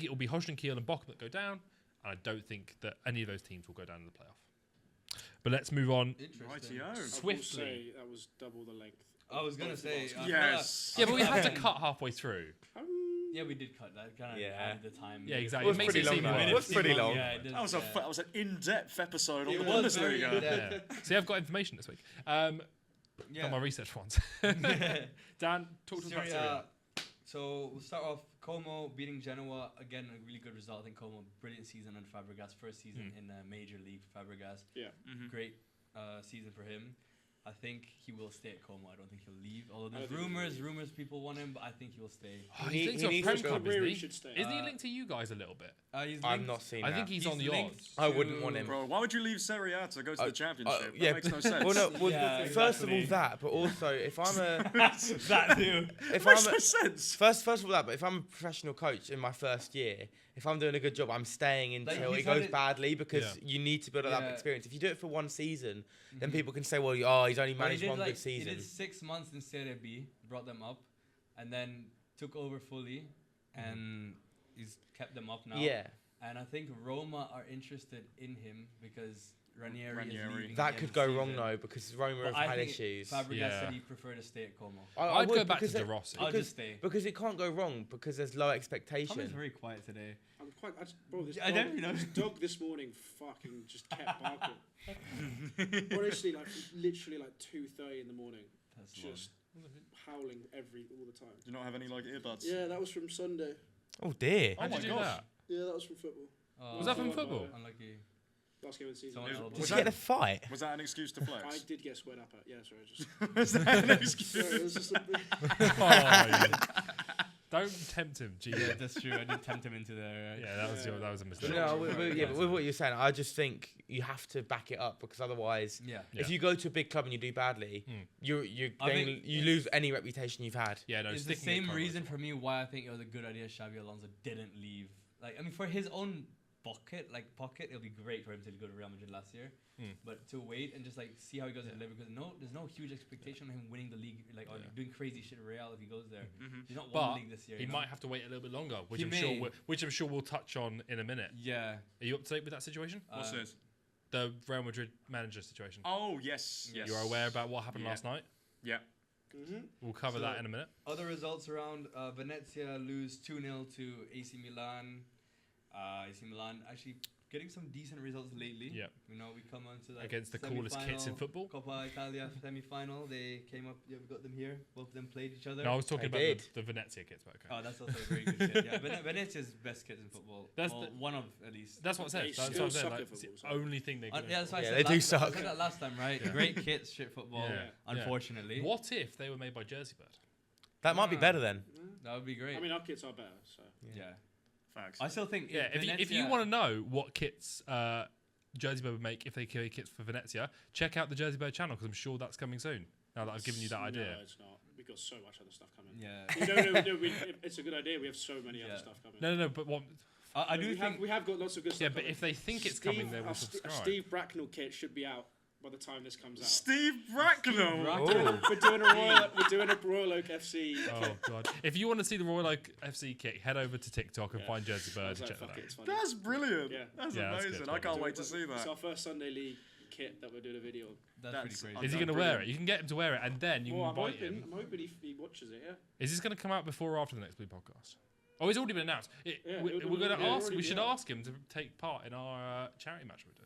S1: it will be Holstein Kiel and Bochum that go down, and I don't think that any of those teams will go down in the playoff. But let's move on.
S2: Interesting.
S5: Rightio.
S3: I will
S1: Swiftly.
S3: say that was double the length.
S2: I was gonna say.
S5: Yes.
S1: Yeah, but we had to cut halfway through.
S2: Yeah, we did cut that. Kind of
S6: Yeah.
S2: added the time.
S1: Yeah,
S6: It
S1: exactly.
S6: was
S1: It makes
S6: pretty
S1: it
S6: long.
S1: seem
S6: Though.
S1: more.
S6: It was pretty long.
S2: Yeah, it does,
S5: That was an in-depth episode on
S2: It
S5: the
S2: was very
S5: Bundesliga.
S2: in-depth.
S1: Yeah. See, I've got information this week. Got my research ones. Dan, talk to us about Syria.
S2: So we'll start off Como beating Genoa again. A really good result. I think Como brilliant season on Fabregas. First season in Major League for Fabregas.
S3: Yeah.
S2: Great season for him. I think he will stay at Como. I don't think he'll leave. Although there's rumors people want him, but I think he will stay.
S1: Oh, he's linked to a
S6: needs
S1: Prem
S6: to go.
S1: club, isn't he?
S3: should stay.
S1: Isn't he linked to you guys a little bit?
S2: He's
S6: I've
S2: linked-
S6: not seen
S1: I
S6: that.
S1: think he's on the
S2: linked
S1: odds.
S6: I wouldn't want him.
S5: Bro, why would you leave Serie A to go to the Championship?
S6: Yeah,
S5: That makes no sense.
S6: Well, no, well,
S2: Yeah,
S6: first of all
S2: exactly.
S6: that, but also if I'm a
S2: that too.
S6: if
S5: Makes
S6: I'm
S5: no sense.
S6: first of all that, but if I'm a professional coach in my first year, if I'm doing a good job, I'm staying until
S2: he's
S6: it
S2: had
S6: goes
S2: it-
S6: badly because
S1: Yeah.
S6: you need to build up that
S2: Yeah.
S6: experience. If you do it for one season, then people can say, well, he's only
S2: Well, he
S6: managed
S2: did,
S6: one
S2: like,
S6: good season.
S2: He did 6 months in Serie B, brought them up, and then took over fully, and he's kept them up now.
S6: Yeah.
S2: And I think Roma are interested in him because Ranieri is
S5: Ranieri.
S2: leaving.
S6: That
S2: at the
S6: could
S2: end
S6: go
S2: of the
S6: wrong
S2: season.
S6: though because Roma
S2: But
S6: have
S2: I
S6: had
S2: think
S6: issues.
S2: Fabregas
S1: Yeah.
S2: said he'd prefer to stay at Como.
S1: I'd go
S6: would,
S1: back to
S6: because
S1: De
S6: it-
S1: Rossi.
S2: I'll
S6: because-
S2: just stay.
S6: Because it can't go wrong because there's low expectation.
S2: Tommy's very quiet today.
S3: I'm quite. Bro, this
S2: I
S3: dog,
S2: don't know.
S3: this dog this morning fucking just kept barking. Honestly, like literally like 2:30 in the morning,
S2: That's
S3: just howling all the time.
S5: Do you not have any like earbuds?
S3: Yeah, that was from Sunday.
S6: Oh dear.
S1: How did
S5: my
S1: you do
S5: gosh.
S1: that?
S3: Yeah, that was from football.
S1: Was that from football?
S2: Unlucky.
S3: Last game of the season.
S2: Someone elbowed
S6: Did
S5: Was
S6: you
S5: that-
S6: get in a fight?
S5: Was that an excuse to
S3: I
S5: flex?
S3: did get sweat up at. Yeah, sorry. Just,
S5: Was that an excuse?
S3: sorry, it was just a bit.
S1: Oh, yeah. Don't tempt him, G.
S2: Yeah, that's true. I did tempt him into there.
S1: Yeah, that was a mistake.
S6: No, but with what you're saying, I just think you have to back it up because otherwise,
S2: Yeah.
S6: if you go to a big club and you do badly, you
S2: I think
S6: you lose any reputation you've had.
S1: Yeah, no,
S2: It's the
S1: sticking at
S2: same
S1: Como
S2: reason
S1: is
S2: for me why I think it was a good idea Xabi Alonso didn't leave. Like, I mean, for his own pocket, it'll be great for him to go to Real Madrid last year. But to wait and just like see how he goes at Liverpool, because there's no huge expectation on him winning the league, like or doing crazy shit at Real if he goes there. He's not won
S1: But
S2: the league this year.
S1: he
S2: you know?
S1: might have to wait a little bit longer, which
S2: He may.
S1: I'm sure we'll touch on in a minute.
S2: Yeah.
S1: Are you up to date with that situation?
S5: What's this?
S1: The Real Madrid manager situation.
S5: Oh yes, yes.
S1: You're aware about what happened
S5: Yeah.
S1: last night?
S5: Yeah.
S1: We'll cover that in a minute.
S2: Other results around Venezia lose 2-0 to AC Milan. AC Milan actually getting some decent results lately.
S1: Yeah.
S2: You know, we come on to that
S1: Against the coolest kits in
S2: semi-final,
S1: football.
S2: Coppa Italia semi-final. They came up. Yeah, we got them here. Both of them played each other.
S1: No, I was talking
S6: I
S1: about
S6: did.
S1: the Venezia kits, but okay.
S2: Oh, that's also a very good kit. Yeah, Venezia's best kit in football.
S1: That's
S2: Well, one of at least.
S1: That's what I said.
S3: They
S1: That's
S3: still
S1: what I said.
S3: suck
S1: Like,
S3: at
S1: it's the
S3: football, so.
S1: only thing they can.
S2: Yeah, that's why I
S6: Yeah,
S2: said
S6: they do
S2: last time. I
S6: suck.
S2: said that last time, right?
S1: Yeah.
S2: Great kits, shit football.
S1: Yeah.
S2: Unfortunately,
S1: What if they were made by Jersey Bird?
S6: That might be better then.
S2: that would be great.
S3: I mean, our kits are better. So
S2: yeah.
S5: Facts.
S2: I still think
S1: Yeah, if you want to know what kits Jersey Bird would make if they create kits for Venezia, check out the Jersey Bird channel because I'm sure that's coming soon. Now that I've given you that idea.
S3: No, it's not. We've got so much other stuff coming.
S2: Yeah.
S3: No, it's a good idea. We have so many other
S2: Yeah.
S3: stuff coming.
S1: No, but what?
S2: I do
S3: we
S2: think
S3: have got lots of good stuff.
S1: Yeah, but
S3: coming.
S1: if they think it's coming, they will
S3: our
S1: subscribe.
S3: Steve Bracknell kit should be out by the time this comes out.
S5: Steve Bracknell.
S6: Oh.
S3: We're doing a Royal Oak FC.
S1: Oh
S3: kit.
S1: god! If you want to see the Royal Oak FC kit, head over to TikTok and
S3: Yeah.
S1: find Jersey
S3: I
S1: Bird
S3: was
S1: and
S3: like,
S1: check that
S3: fuck
S1: out.
S3: it, it's funny.
S5: That's brilliant.
S3: Yeah.
S5: That's
S1: Yeah, that's
S5: amazing.
S1: good.
S5: I can't wait to
S3: It's
S5: see that.
S3: our first Sunday League kit that we're doing a video.
S2: that's
S5: That's-
S2: pretty
S5: I'm
S2: crazy.
S1: Is he
S5: That's
S1: going to wear
S5: brilliant.
S1: it? You can get him to wear it, and then you
S3: Well,
S1: can
S3: I'm
S1: invite him.
S3: hoping he watches it. Yeah.
S1: Is this going to come out before or after the next Blue podcast? Oh, it's already been announced.
S3: Yeah,
S1: we're
S3: it
S1: going to
S3: would
S1: ask.
S3: already
S1: We
S3: be
S1: should
S3: out.
S1: ask him to take part in our charity match we do.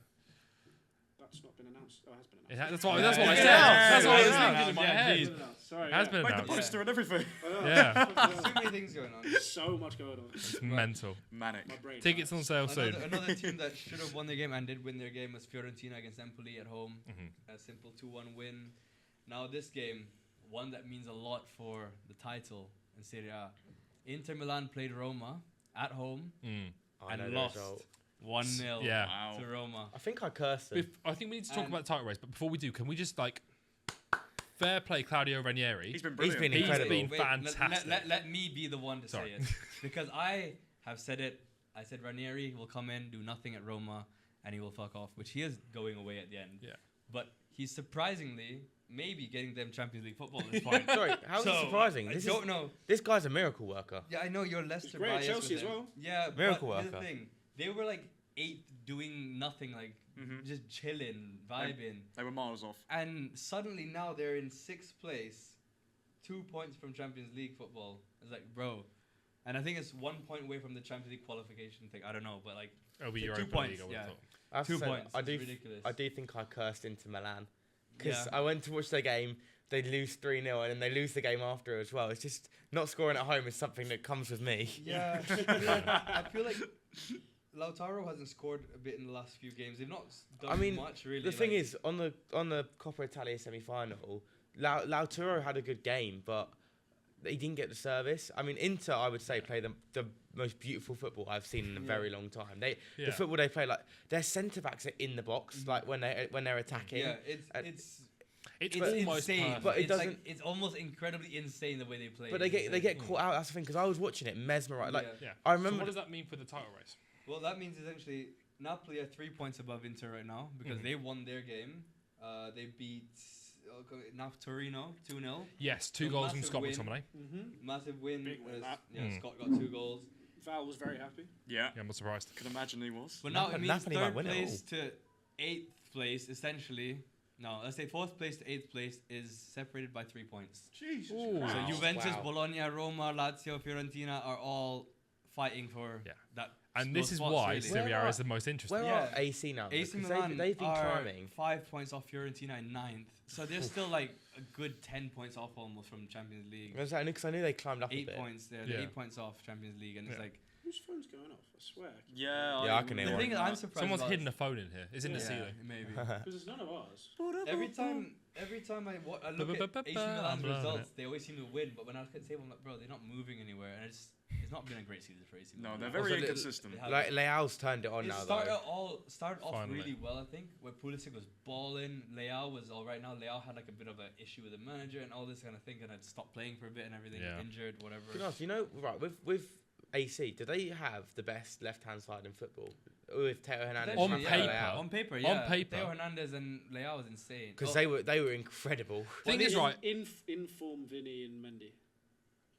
S3: That's not been announced. Oh, it has been announced.
S1: That's what I
S6: Yeah,
S1: said.
S6: yeah,
S1: That's what I was
S6: yeah.
S1: thinking in my head.
S3: It's been announced. Sorry.
S1: It has
S3: yeah.
S1: been
S5: Make the
S1: announced.
S5: poster and everything.
S1: Yeah,
S2: There's too many things going on.
S3: So much going on.
S1: it's mental.
S5: Manic.
S3: My brain.
S1: Tickets on sale soon.
S2: Another team that should have won their game and did win their game was Fiorentina against Empoli at home.
S1: Mhm.
S2: A simple 2-1 win. Now this game, one that means a lot for the title in Serie A. Inter Milan played Roma at home
S1: Mm.
S6: I know
S2: and
S6: the
S2: lost
S6: result.
S2: 1-0
S1: Yeah.
S5: Wow.
S2: to Roma.
S6: I think I cursed them.
S1: I think we need to talk
S2: And-
S1: about the title race, but before we do, can we just like fair play Claudio Ranieri?
S5: He's been
S6: He's
S5: brilliant.
S6: been
S1: He's
S6: incredible.
S1: been
S2: Wait,
S1: fantastic.
S2: let me be the one to
S1: Sorry.
S2: say it. Because I have said it. I said Ranieri will come in, do nothing at Roma, and he will fuck off, which he is going away at the end.
S1: Yeah.
S2: But he's surprisingly maybe getting them Champions League football this point.
S6: Sorry, how is it surprising?
S2: I
S6: This
S2: don't know.
S6: This guy's a miracle worker.
S2: Yeah, I know you're Leicester
S3: great at
S2: biased
S3: Chelsea
S2: with
S3: as
S2: him.
S3: well.
S2: Yeah,
S6: Miracle
S2: but here's the
S6: worker.
S2: thing. They were like 8th doing nothing, like just chilling, vibing.
S5: They were miles off.
S2: And suddenly now they're in 6th place, 2 points from Champions League football. It's like, bro. And I think it's 1 point away from the Champions League qualification thing. I don't know, but like,
S1: It'll be
S2: So
S1: Europa
S2: 2 points,
S1: League, I would
S2: yeah.
S1: have thought.
S6: I have to
S2: 2
S6: say,
S2: points.
S6: I
S2: It's
S6: do.
S2: ridiculous.
S6: I do think I cursed into Milan because
S2: Yeah.
S6: I went to watch their game. They lose 3-0 and then they lose the game after as well. It's just not scoring at home is something that comes with me.
S2: Yeah, I feel Lautaro hasn't scored a bit in the last few games. They've not done much really.
S6: The thing is, on the Coppa Italia semi-final, Lautaro had a good game, but he didn't get the service. I mean, Inter, I would say, play the most beautiful football I've seen in a very long time. The football they play, like their centre backs are in the box, like when they're attacking.
S2: Yeah, it's
S1: almost
S2: insane,
S1: perfect.
S6: but it doesn't.
S2: Like, it's almost incredibly insane the way they play.
S6: But they get caught out. That's the thing, because I was watching it, mesmerised. Like
S1: Yeah.
S6: I remember.
S1: So what does that mean for the title race?
S2: Well, that means essentially Napoli are 3 points above Inter right now because they won their game. They beat Torino 2-0.
S1: Yes, 2
S2: So
S1: goals from
S2: massive
S1: Scott
S2: win.
S1: McTominay.
S2: Massive win.
S3: Big win, that.
S2: Scott got 2 goals.
S3: Val was very happy.
S5: Yeah.
S1: Yeah, I'm not surprised.
S5: Can imagine he was.
S2: But now it means
S6: Napoli might
S2: 3rd
S6: win it
S2: place to 8th place, essentially. No, let's say 4th place to 8th place is separated by 3 points.
S3: Jesus.
S1: Ooh.
S3: Christ.
S2: So
S6: Wow.
S2: Juventus,
S6: Wow.
S2: Bologna, Roma, Lazio, Fiorentina are all fighting for that.
S1: And
S2: those
S1: this is
S2: spots,
S1: why
S2: really.
S1: Serie A is the most interesting.
S6: Where
S2: Yeah.
S6: are AC now?
S2: AC
S6: Because
S2: Milan
S6: they've been
S2: are
S6: climbing.
S2: 5 points off Fiorentina in 9th. So they're still like a good 10 points off almost from Champions League.
S6: Because I knew they climbed up a
S2: 8
S6: bit.
S2: points there.
S1: Yeah.
S2: They're 8 points off Champions League. And it's
S1: Yeah.
S2: like,
S3: Whose phone's going off? I swear.
S6: Yeah, I can hear
S2: the
S6: one.
S2: thing that I'm surprised
S1: Someone's
S2: about
S1: hidden a phone in here. It's in the
S2: yeah,
S1: ceiling.
S2: maybe.
S3: Because it's none of ours.
S2: every time I look at AC Milan's results, they always seem to win. But when I look at the table, I'm like, bro, they're not moving anywhere. And it's not been a great season for AC
S5: No,
S2: Milan.
S5: they're very
S6: Also,
S5: inconsistent.
S6: Like Leao's turned it on
S2: It
S6: now
S2: started
S6: though.
S2: off
S1: Finally.
S2: really well, I think, where Pulisic was balling. Leao was all right now. Leao had like a bit of an issue with the manager and all this kind of thing, and had stopped playing for a bit and everything,
S1: Yeah.
S2: injured, whatever.
S6: Can I ask, right, with AC, do they have the best left-hand side in football? With Teo Hernandez
S1: On
S6: and
S1: paper.
S6: Leao?
S2: On paper, yeah.
S1: On paper.
S2: Theo Hernandez and Leao was insane.
S6: Because they were incredible.
S1: Thing is, right,
S3: Inform Vinny and Mendy.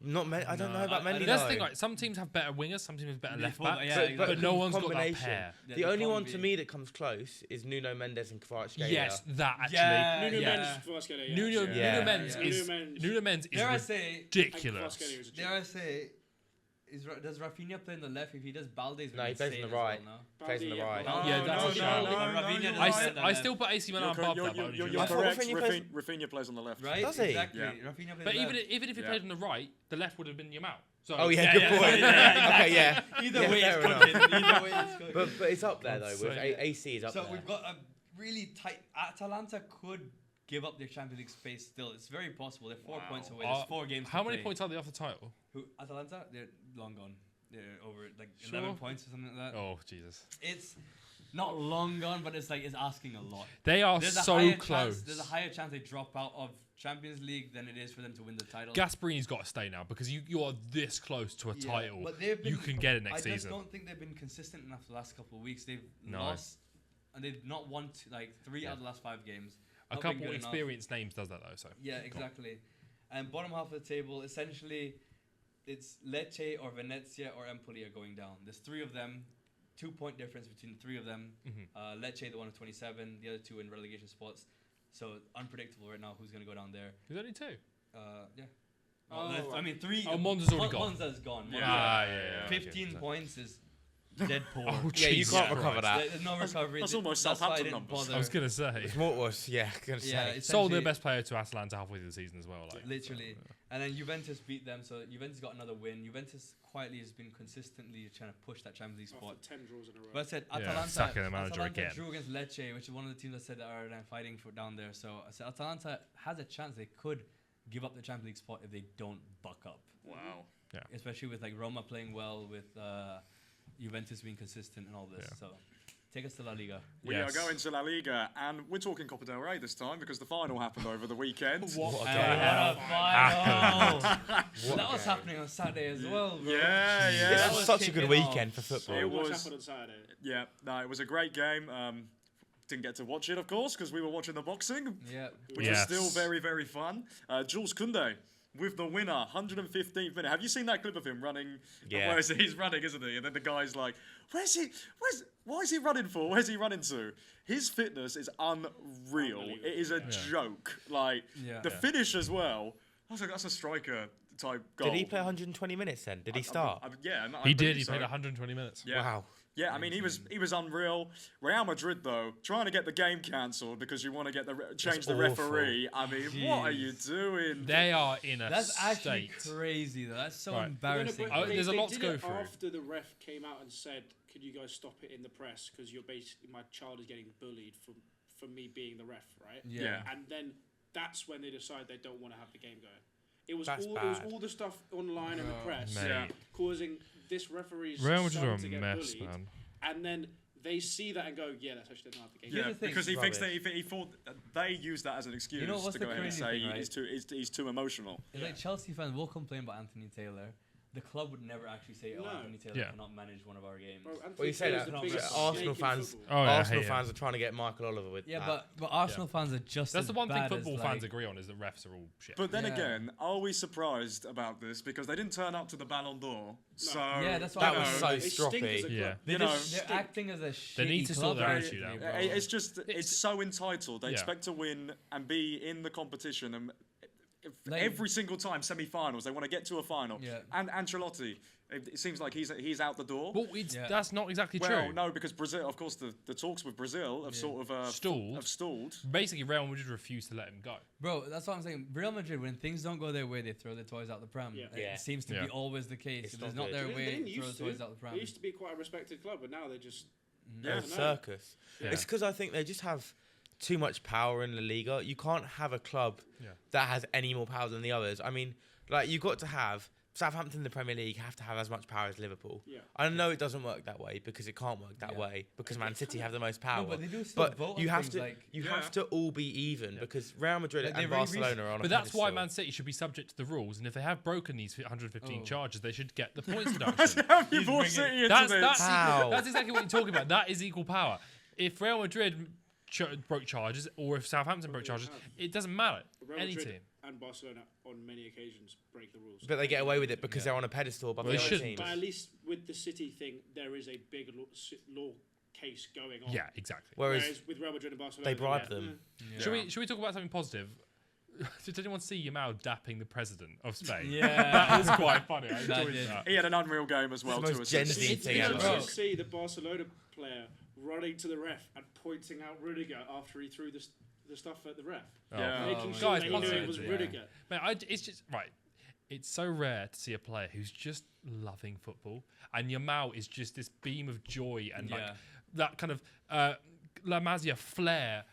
S6: Not many. I don't
S2: No,
S6: know about
S2: I
S6: many.
S2: don't
S1: that's
S6: though.
S1: the thing. Like, some teams have better wingers, some teams have better
S2: They
S1: left
S2: full-
S1: backs,
S2: yeah,
S6: But-
S2: exactly.
S1: but no one's got that
S6: combination.
S1: pair.
S2: Yeah,
S6: The
S2: they
S6: only
S2: can't
S6: one
S2: be-
S6: to me that comes close is Nuno Mendes and Kvaratskhelia.
S1: Yes, that actually.
S2: Yeah,
S3: Nuno
S2: yeah.
S3: Mendes, Kvaratskhelia, yeah.
S1: Nuno
S6: Yeah.
S1: Mendes
S2: Yeah.
S1: is
S3: Nuno Mendes.
S2: Dare I say,
S1: ridiculous.
S3: Kvaratskhelia is a
S2: dare I say, does Rafinha play on the left? If he does, Balde's
S6: No, he plays on the right. Plays on the right.
S1: Yeah, that's a shout.
S2: Rafinha
S1: I still put AC Milan above that. but
S5: You're
S6: I thought
S5: correct.
S6: Rafinha plays-
S5: Rafinha plays on the left.
S2: Right?
S6: Does he?
S2: Exactly.
S5: Yeah.
S2: Rafinha plays
S1: But
S2: left.
S1: even if he
S5: Yeah.
S1: played on the right, the left would have been Yamal. So
S6: Oh yeah, good point. Okay, yeah.
S2: Either
S6: Yeah,
S2: way,
S6: fair
S2: it's
S6: enough.
S2: cooking. Either way, it's cooking.
S6: But it's up there though.
S1: God's
S6: With
S1: sake.
S6: AC is up
S2: So
S6: there.
S2: we've got a really tight. Atalanta could give up their Champions League space still. It's very possible. They're 4 points away. There's 4 games.
S1: How
S2: to
S1: many
S2: play.
S1: points are they off the title?
S2: Who Atalanta? They're long gone. They're over like
S1: Sure.
S2: 11 points or something like that.
S1: Oh Jesus!
S2: It's not long gone, but it's like it's asking a lot.
S1: They are
S2: There's a
S1: so
S2: higher
S1: close.
S2: Chance, there's a higher chance they drop out of Champions League than it is for them to win the title.
S1: Gasparini's got to stay now because you are this close to a
S2: Yeah,
S1: title.
S2: but they've been,
S1: You can get it next
S2: I just
S1: season.
S2: don't think they've been consistent enough the last couple of weeks. They've
S1: No.
S2: lost, and they've not won like 3
S1: Yeah.
S2: out of the last 5 games.
S1: A
S2: Not been
S1: couple
S2: good enough.
S1: experienced names does that though. So
S2: Yeah, exactly. And bottom half of the table, essentially, it's Lecce or Venezia or Empoli are going down. There's 3 of them, 2-point difference between the 3 of them. Lecce, the one with 27, the other 2 in relegation spots. So unpredictable right now who's going to go down there.
S1: there's only 2.
S2: Yeah.
S3: Oh,
S2: Well, I mean, 3.
S1: Oh, Monza's already gone.
S2: Monza's gone.
S5: Yeah.
S2: Monza.
S1: Okay,
S2: 15
S1: so-
S2: points is dead poor.
S1: Oh,
S6: Yeah, you
S1: Jesus
S6: can't
S1: Christ.
S6: recover that.
S2: There's no recovery.
S5: that's almost
S2: why I
S5: Southampton
S2: didn't
S5: numbers.
S2: bother.
S1: I was gonna say.
S6: It's what was gonna say.
S2: Yeah,
S1: Sold their
S2: essentially-
S1: best player to Atalanta halfway through the season as well. Like
S2: Literally. And then Juventus beat them, so Juventus got another win. Juventus quietly has been consistently trying to push that Champions League spot.
S3: After 10 draws in a row.
S2: But I said
S1: Yeah,
S2: Atalanta,
S1: sacking the manager
S2: Atalanta
S1: again.
S2: drew against Lecce, which is one of the teams I said that are fighting for down there. So I said Atalanta has a chance. They could give up the Champions League spot if they don't buck up.
S5: Wow.
S2: Especially with like Roma playing well, with Juventus being consistent and all this.
S1: Yeah.
S2: So take us to La Liga.
S5: We
S1: Yes.
S5: are going to La Liga, and we're talking Copa del Rey this time because the final happened over the weekend.
S6: What a
S2: And
S6: game.
S2: what a final!
S6: What
S2: That
S6: a
S2: was
S6: game.
S2: happening on Saturday as well, bro.
S5: Yeah, yeah.
S6: This
S2: That
S6: was
S2: was
S6: such a good
S2: kicking off.
S6: weekend for football.
S5: It
S3: So much
S5: was-
S3: happened on Saturday.
S5: Yeah, no, it was a great game. Didn't get to watch it, of course, because we were watching the boxing,
S2: Yeah.
S5: which
S1: Yes.
S5: was still very, very fun. Jules Koundé with the winner, 115th minute. Have you seen that clip of him running?
S6: Yeah.
S5: Where is he's running, isn't he? And then the guy's like, why is he running for? Where's he running to? His fitness is unreal.
S3: Unbelievable.
S5: It is a joke. Like,
S2: Yeah.
S5: the finish as well. That's a striker type goal.
S6: Did he play 120 minutes then? Did he start?
S5: Yeah.
S1: he did.
S5: believe
S1: He
S5: so.
S1: played 120 minutes.
S5: Yeah.
S6: Wow.
S5: Yeah, I mean he was unreal. Real Madrid though, trying to get the game cancelled because you want to get change the
S6: awful.
S5: referee. I mean, what are you doing?
S1: They are in a
S2: That's actually
S1: state.
S2: crazy though. That's so
S1: Right.
S2: embarrassing.
S1: Oh, there's a lot to
S3: did
S1: go
S3: it
S1: through.
S3: After the ref came out and said could you guys stop it in the press because you're basically my child is getting bullied from me being the ref, right?
S5: Yeah.
S3: And then that's when they decide they don't want to have the game going. It was
S6: That's
S3: all
S6: bad.
S3: the stuff online and the press
S1: Mate.
S3: causing this referee's
S1: Real Madrid
S3: son
S1: are a
S3: to get
S1: mess,
S3: bullied,
S1: man.
S3: and then they see that and go, yeah, let's actually not have the game.
S2: Here's
S5: Yeah,
S2: the thing.
S5: because he thinks that
S6: Rubbish.
S5: he thought they use that as an excuse
S2: You know what's
S5: to
S2: the
S5: go ahead and
S2: crazy
S5: say
S2: thing, right?
S5: he's too emotional.
S2: It's like Chelsea fans will complain about Anthony Taylor. The club would never actually say, "Oh,
S3: No.
S2: Anthony Taylor
S1: Yeah.
S2: cannot manage one of our games."
S3: Bro, Anthony
S6: Well, you say
S3: Taylor's
S6: that,
S3: the
S2: but
S3: biggest
S6: Arsenal
S3: snake in
S6: fans-
S3: football.
S1: Oh, yeah, I
S6: Arsenal
S1: hate it.
S6: fans are trying to get Michael Oliver with
S2: Yeah,
S6: that.
S2: but Arsenal fans are just
S1: That's
S2: as
S1: the one thing
S2: bad
S1: football
S2: as,
S1: fans
S2: like,
S1: agree on is that refs are all shit.
S5: But then
S2: Yeah.
S5: again, are we surprised about this because they didn't turn up to the Ballon d'Or? So
S2: Yeah, that's what
S6: That
S2: I
S6: was
S2: know.
S6: so
S3: They stink
S6: stroppy.
S3: as a
S1: Yeah.
S3: club.
S2: They
S5: You know,
S2: they're acting as a shitty
S1: They need to
S2: club
S1: sort their
S2: right
S1: attitude
S2: now,
S1: out.
S2: bro.
S5: It's just it's so entitled. They
S1: Yeah.
S5: expect to win and be in the competition and
S2: Like-
S5: every single time semi-finals they want to get to a final.
S2: Yeah.
S5: And Ancelotti, it seems like he's out the door.
S1: Well, that's not exactly
S5: Well,
S1: true.
S5: no, because Brazil, of course, the talks with Brazil have sort of
S1: Stalled.
S5: Have stalled.
S1: Basically, Real Madrid refused to let him go.
S2: Bro, that's what I'm saying. Real Madrid, when things don't go their way, they throw their toys out the pram.
S3: Yeah.
S6: Yeah.
S2: It seems to
S1: Yeah.
S2: be always the case.
S6: It's
S2: If it's
S6: not
S2: not
S6: good.
S2: their
S3: They
S2: way,
S3: didn't
S2: throw the
S3: used
S2: toys
S3: to.
S2: out the pram.
S3: They used to be quite a respected club, but now they just
S6: They're a
S3: don't know.
S6: circus.
S1: Yeah.
S6: It's because I think they just have too much power in La Liga. You can't have a club
S1: Yeah.
S6: that has any more power than the others. I mean, like, you've got to have Southampton in the Premier League have to have as much power as Liverpool.
S3: Yeah.
S6: I know it doesn't work that way because it can't work that
S2: Yeah.
S6: way because Man City have the most power.
S2: No, but they do still
S6: But
S2: vote
S6: you
S2: on
S6: have
S2: things
S6: to
S2: like...
S6: you
S5: Yeah.
S6: have to all be even because Real Madrid
S2: Like, they
S6: and
S2: very
S6: Barcelona are on a
S1: But that's why
S6: pedestal.
S1: Man City should be subject to the rules, and if they have broken these 115
S2: Oh.
S1: charges, they should get the points deduction.
S5: Have you brought
S2: bringing-
S5: City into
S1: that's,
S5: this?
S1: that's,
S6: How?
S1: equal, that's exactly what you're talking about. That is equal power. If Real Madrid broke charges, or if Southampton broke charges, it doesn't matter.
S3: Real
S1: Any
S3: Madrid
S1: team.
S3: and Barcelona on many occasions break the rules.
S6: But they get away with it because they're on a pedestal above
S1: Well,
S6: the
S1: they
S6: other
S1: shouldn't.
S6: teams.
S3: But at least with the City thing, there is a big law case going on.
S1: Yeah, exactly.
S3: Whereas with Real Madrid and Barcelona,
S6: they bribe
S3: yeah.
S6: them.
S2: Yeah.
S1: Should we talk about something positive? Did anyone see Yamal dapping the president of Spain?
S2: Yeah.
S1: That was quite funny. I
S2: That
S1: enjoyed
S2: did.
S1: that.
S5: He had an unreal game as well.
S6: It's the
S5: To
S6: most
S5: assist.
S6: Gen Z
S3: It's
S6: thing
S3: interesting
S6: ever.
S2: Bro.
S3: to see the Barcelona player running to the ref and pointing out Rudiger after he threw the stuff at the ref,
S5: Yeah.
S3: making
S2: Oh,
S3: sure
S1: guys,
S3: that he knew it
S1: positive,
S3: was
S1: yeah.
S3: Rudiger.
S1: Man, it's just right. It's so rare to see a player who's just loving football, and Yamal is just this beam of joy and like
S2: Yeah.
S1: that kind of La Masia flair,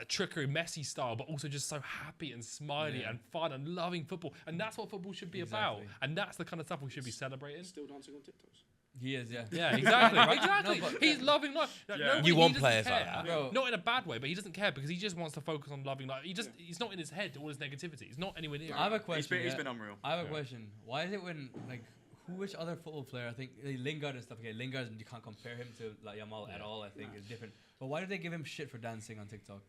S1: trickery, Messi style, but also just so happy and smiley
S2: Yeah.
S1: and fun and loving football, and that's what football should be about,
S2: Exactly.
S1: and that's the kind of stuff we should be celebrating.
S3: Still dancing on TikToks.
S2: He is, yeah.
S1: Yeah, exactly.
S2: Right?
S1: exactly.
S2: No, but-
S1: He's loving life.
S5: Yeah.
S1: Nobody-
S6: You
S1: he
S6: want
S1: doesn't
S6: players like
S1: care.
S6: that.
S2: Bro.
S1: Not in a bad way, but he doesn't care because he just wants to focus on loving life. He's not in his head all his negativity. He's not anywhere near.
S2: I have a
S1: it.
S2: question.
S5: He's
S2: yeah.
S5: been unreal.
S2: I have a question. Why is it when which other football player? I think Lingard and stuff. Okay, Lingard, you can't compare him to like Yamal at all. I think it's different. But why did they give him shit for dancing on TikTok?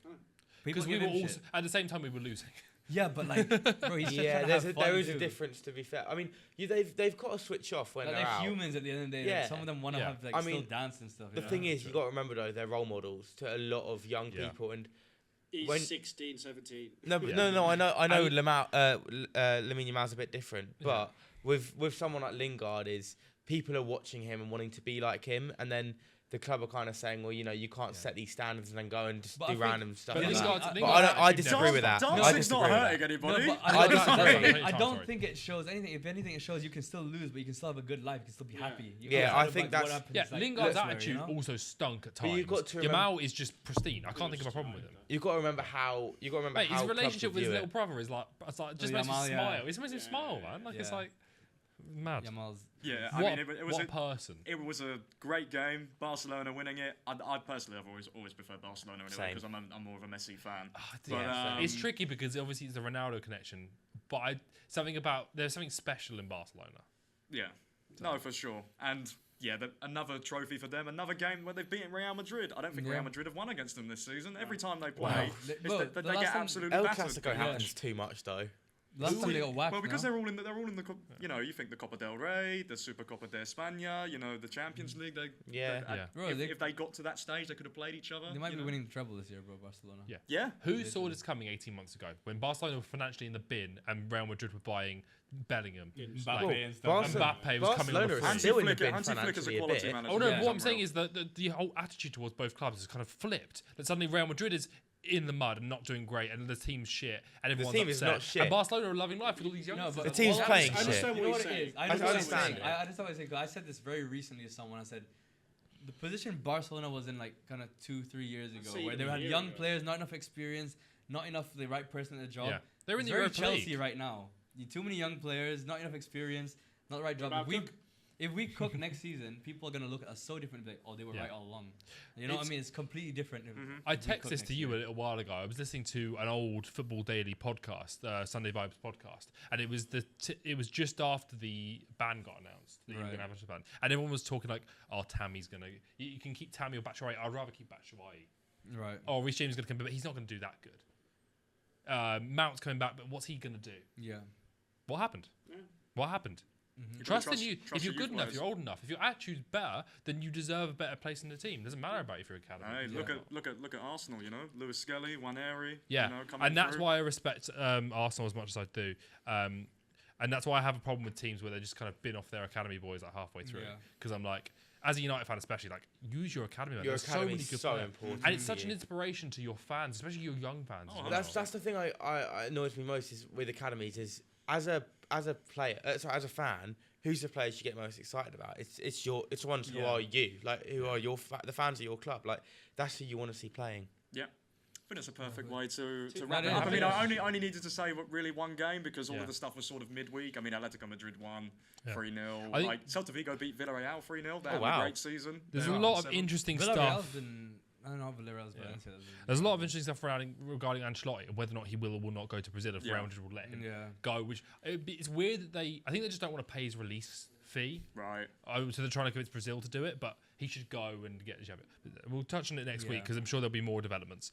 S1: Because we
S2: give
S1: were
S2: him
S1: also
S2: shit.
S1: at the same time we were losing.
S2: Yeah, but like, bro, he's just
S6: Yeah,
S2: trying to have fun
S6: there is
S2: too.
S6: a difference to be fair. I mean, they've got to switch off when
S2: Like,
S6: they're
S2: they're
S6: out.
S2: humans at the end of the day.
S6: Yeah.
S2: Like, some of them want to
S1: Yeah.
S2: have like
S6: I
S2: still
S6: mean,
S2: dance and stuff.
S6: The
S2: yeah.
S6: thing is, you got to remember though, they're role models to a lot of young
S1: Yeah.
S6: people. And
S3: He's
S6: When-
S3: 16, 17.
S6: no, but
S1: Yeah.
S6: no, I know
S1: And-
S6: Lamine Yamal's a bit different,
S1: Yeah.
S6: but with someone like Lingard, is people are watching him and wanting to be like him, and then the club are kind of saying, well, you know, you can't set these standards and then go and just
S2: But I
S6: do
S2: think-
S6: random stuff.
S1: But
S6: like that.
S1: Lingard's-
S6: But
S1: Lingard's
S6: I
S1: actually
S6: disagree
S1: never-
S6: with that. I
S5: Dancing's
S6: disagree
S5: not
S6: with
S5: hurting
S6: that.
S5: anybody.
S2: No, but
S6: I
S2: I
S6: disagree.
S2: don't
S1: Sorry.
S2: think it shows anything. If anything, it shows you can still lose, but you can still have a good life. You can still be
S3: Yeah.
S2: happy. You
S6: Yeah,
S2: can't
S6: I
S2: have,
S6: think
S2: like,
S6: that's-
S2: what happens,
S1: Yeah,
S2: like,
S1: Lingard's
S2: elsewhere,
S1: attitude
S2: you know?
S1: also stunk at
S6: But
S1: times.
S6: you've got to
S1: Yamal is just pristine. I can't think of a problem with him.
S6: You got to remember how
S1: Mate,
S6: how
S1: his
S6: clubs
S1: relationship with his
S6: view
S1: little
S6: it.
S1: brother is like, it's like just
S2: Oh,
S1: makes
S2: Yamal,
S1: me
S2: yeah.
S1: smile. It makes me
S3: Yeah,
S1: smile,
S3: yeah,
S1: man. Like it's
S2: yeah.
S1: like mad.
S2: Yamal's.
S5: Yeah,
S1: What,
S5: I mean, it was
S1: what
S5: a
S1: person?
S5: It was a great game. Barcelona winning it. I personally have always preferred Barcelona anyway
S6: Same.
S5: because I'm more of a Messi fan.
S1: Yeah,
S6: same.
S1: it's tricky because obviously it's a Ronaldo connection, but there's something special in Barcelona.
S5: Yeah, no, for sure. And yeah, another trophy for them. Another game where they've beaten Real Madrid. I don't think
S2: Yeah.
S5: Real Madrid have won against them this season. Every time they
S1: Wow.
S5: play,
S2: Bro,
S5: it's
S2: the
S5: they
S2: last
S5: get
S2: time-
S5: absolutely
S6: El
S5: battered.
S6: Clasico happens too much though.
S2: Last time they got whacked.
S5: Well, because
S2: no?
S5: they're all in the you know, you think the Copa del Rey, the Super Copa de España, you know, the Champions League.
S6: Yeah.
S1: Yeah.
S2: Bro,
S5: if they got to that stage, they could have played each other.
S2: They might
S5: you
S2: be
S5: know?
S2: winning the treble this year, bro. Barcelona.
S1: Yeah.
S5: Yeah.
S1: Who saw this coming 18 months ago when Barcelona were financially in the bin and Real Madrid were buying Bellingham?
S2: Mbappe
S1: Like,
S2: and stuff.
S1: Mbappe was coming on the
S6: Barcelona is
S1: free.
S6: still in the
S5: Flick-
S6: bin
S5: Hansi Flick is a
S6: financially a
S5: quality
S6: bit.
S5: manager.
S1: Oh no!
S5: Yeah.
S1: What I'm saying is that the whole attitude towards both clubs has kind of flipped. That suddenly Real Madrid is in the mud and not doing great, and the team's shit, and everyone's
S6: team is
S1: upset.
S6: not shit.
S1: And Barcelona are loving life with all these young.
S2: No, but
S6: The team's playing
S3: I
S6: shit.
S3: understand
S2: You know
S3: what
S2: what
S3: you're
S2: it
S3: saying.
S2: is? I
S6: I
S2: understand what you're
S6: understand
S2: saying.
S6: it.
S2: I understand what you're saying. 'Cause I said this very recently to someone. I said, the position Barcelona was in like kind of 2-3 years ago,
S3: say
S2: where
S3: even
S2: they
S3: a
S2: had
S3: year
S2: young
S3: ago.
S2: players, not enough experience, not enough the right person at the job.
S1: Yeah. They're in
S2: It's
S1: the
S2: very
S1: Europa
S2: Chelsea
S1: League.
S2: right now. You too many young players, not enough experience, not the right job.
S3: about Cook?
S2: If we cook next season, people are gonna look at us so different. Like, oh, they were
S1: Yeah.
S2: right all along. You know what I mean? It's completely different. If
S1: I
S2: we cook
S1: texted this
S2: next
S1: to you
S2: year.
S1: a little while ago. I was listening to an old Football Daily podcast, Sunday Vibes podcast, and it was it was just after the ban got announced. That you were
S2: Right.
S1: gonna have a ban, and everyone was talking like, "Oh, Tammy's gonna. You can keep Tammy or Batshuayi. I'd rather keep Batshuayi.
S2: Right.
S1: Oh, Rhys James is gonna come back, but he's not gonna do that good. Mount's coming back, but what's he gonna do?
S2: Yeah.
S1: What happened?
S3: Yeah.
S1: What happened?
S3: Mm-hmm.
S1: Trust in
S5: trust-
S1: you.
S5: trust
S1: If you're
S5: your
S1: good
S5: youth
S1: enough,
S5: players.
S1: you're old enough. If your attitude's better, then you deserve a better place in the team. Doesn't matter about if you're academy.
S5: Hey,
S2: Yeah.
S5: look at Arsenal. You know, Lewis Skelly, Waneri.
S1: Yeah,
S5: You know, coming
S1: and that's
S5: through.
S1: why I respect Arsenal as much as I do. And that's why I have a problem with teams where they just kind of bin off their academy boys like halfway through.
S2: Yeah.
S1: Because I'm like, as a United fan especially, like, use your academy. Man.
S6: Your
S1: There's so many
S6: academy's
S1: good
S6: so
S1: players.
S6: important.
S1: And it's
S6: to
S1: such an
S6: you.
S1: inspiration to your fans, especially your young fans.
S5: Oh,
S1: as
S6: That's
S1: well.
S6: the thing I annoys me most is with academies is as a player, as a fan, who's the players you get most excited about? It's the ones who
S3: Yeah.
S6: are you, like who are the fans of your club, like that's who you want to see playing.
S5: Yeah. I think it's a perfect way to
S3: Two-
S5: wrap
S2: that
S5: it
S2: is-
S5: up. I mean,
S2: that
S5: I
S2: is-
S5: only needed to say really one game because all
S1: Yeah.
S5: of the stuff was sort of midweek. I mean, Atletico Madrid won
S1: Yeah.
S5: 3-0.
S1: I think-
S5: Like Celta Vigo beat Villarreal 3-0. They
S6: Oh,
S5: had
S6: wow.
S5: a great season.
S1: There's
S5: They're
S1: a
S5: up
S1: lot of
S5: 7.
S1: interesting
S2: Villarreal's
S1: stuff.
S2: been. I don't know Villarreal's
S1: Yeah.
S2: Valencia.
S1: There's a lot of interesting stuff regarding Ancelotti and whether or not he will or will not go to Brazil if
S5: Yeah.
S1: Real Madrid will let him
S2: Yeah.
S1: go. Which it's weird that I think they just don't want to pay his release fee.
S5: Right.
S1: So they're trying to convince Brazil to do it, but he should go and get the job. We'll touch on it next week
S2: Yeah.
S1: because I'm sure there'll be more developments.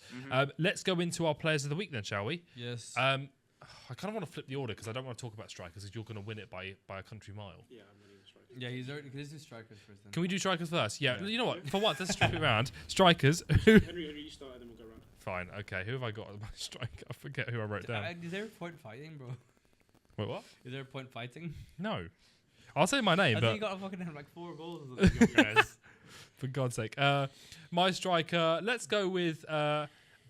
S1: Let's go into our players of the week then, shall we?
S2: Yes.
S1: I kind of want to flip the order because I don't want to talk about strikers because you're going to win it by a country mile.
S3: Yeah, I'm winning this right.
S2: yeah, he's already. Let's do strikers first. Then.
S1: Can we do strikers first? Yeah.
S2: Yeah.
S1: You know what? For once, let's strip it around. Strikers.
S3: Henry, you start and then we'll go around.
S1: Fine. Okay. Who have I got as my striker? I forget who I wrote down.
S2: Is there a point fighting, bro?
S1: Wait, what?
S2: Is there a point fighting?
S1: No. I'll say my name,
S2: I
S1: but
S2: think you got to fucking have like 4 goals or something. guys.
S1: for God's sake. My striker, let's go with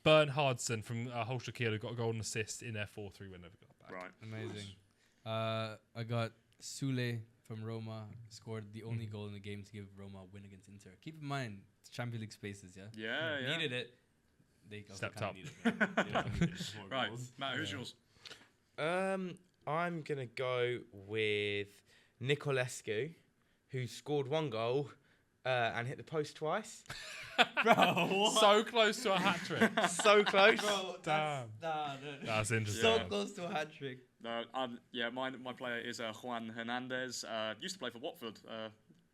S1: Bernhardsson from Holster Kiel, who got a goal and assist in their 4-3 win. Never got back.
S5: Right.
S2: Amazing. I got Sule from Roma, scored the only goal in the game to give Roma a win against Inter. Keep in mind, it's Champions League spaces, yeah?
S5: Yeah, yeah.
S2: Needed it. They
S1: Stepped
S2: kinda
S1: up.
S2: needed it, man. They don't need it for 4
S5: Right.
S2: goals.
S5: Matt, who's
S2: Yeah.
S5: yours?
S6: I'm gonna go with Nicolescu, who scored 1 goal and hit the post twice.
S2: Bro, what?
S1: So close to a hat trick.
S6: So close.
S2: Bro,
S1: Damn. That's interesting.
S2: so close to a hat trick.
S5: Yeah, my player is Juan Hernandez. Used to play for Watford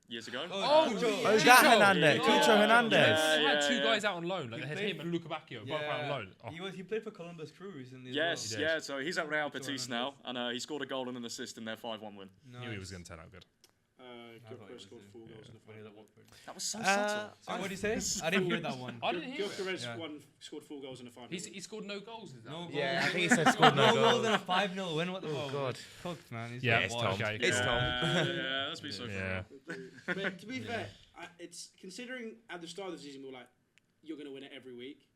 S5: years ago.
S1: Oh,
S6: Oh, that Hernandez,
S5: Yeah.
S6: Chicho Hernandez.
S5: Yeah,
S1: He had 2
S5: yeah.
S1: guys out on loan. Like
S2: He
S1: they had
S2: played
S1: him and Luca Bacchio, both out on loan. Oh.
S2: He played for Columbus Crew recently.
S5: Yes,
S2: as
S1: He did.
S5: yeah. So he's at Real Betis
S2: Hernandez.
S5: now, and he scored a goal and an assist in their 5-1 win.
S2: well.
S1: Knew he was going to turn out good.
S2: I thought he
S3: Gyökeres
S2: was
S3: scored
S2: in.
S3: 4 goals in the
S2: When he was
S3: final.
S2: at Watford.
S5: That was so subtle.
S2: So what did you say? I didn't hear that one.
S1: I didn't hear it.
S3: Gyökeres
S2: Yeah.
S3: scored 4 goals in the final.
S1: He scored no goals. Is that?
S2: No
S6: Yeah, I
S2: goals.
S6: think he said scored no
S2: No goals
S6: goals.
S2: and a 5-0 win. What the
S6: Oh, God.
S2: Cooked, man. He's
S1: Yeah,
S2: got
S6: it's
S2: washed.
S6: Tom.
S1: Okay.
S6: It's Tom.
S5: Yeah, let's be so
S1: Yeah.
S5: fair.
S3: But to be fair, it's considering at the start of the season we were like, you're going to win it every week.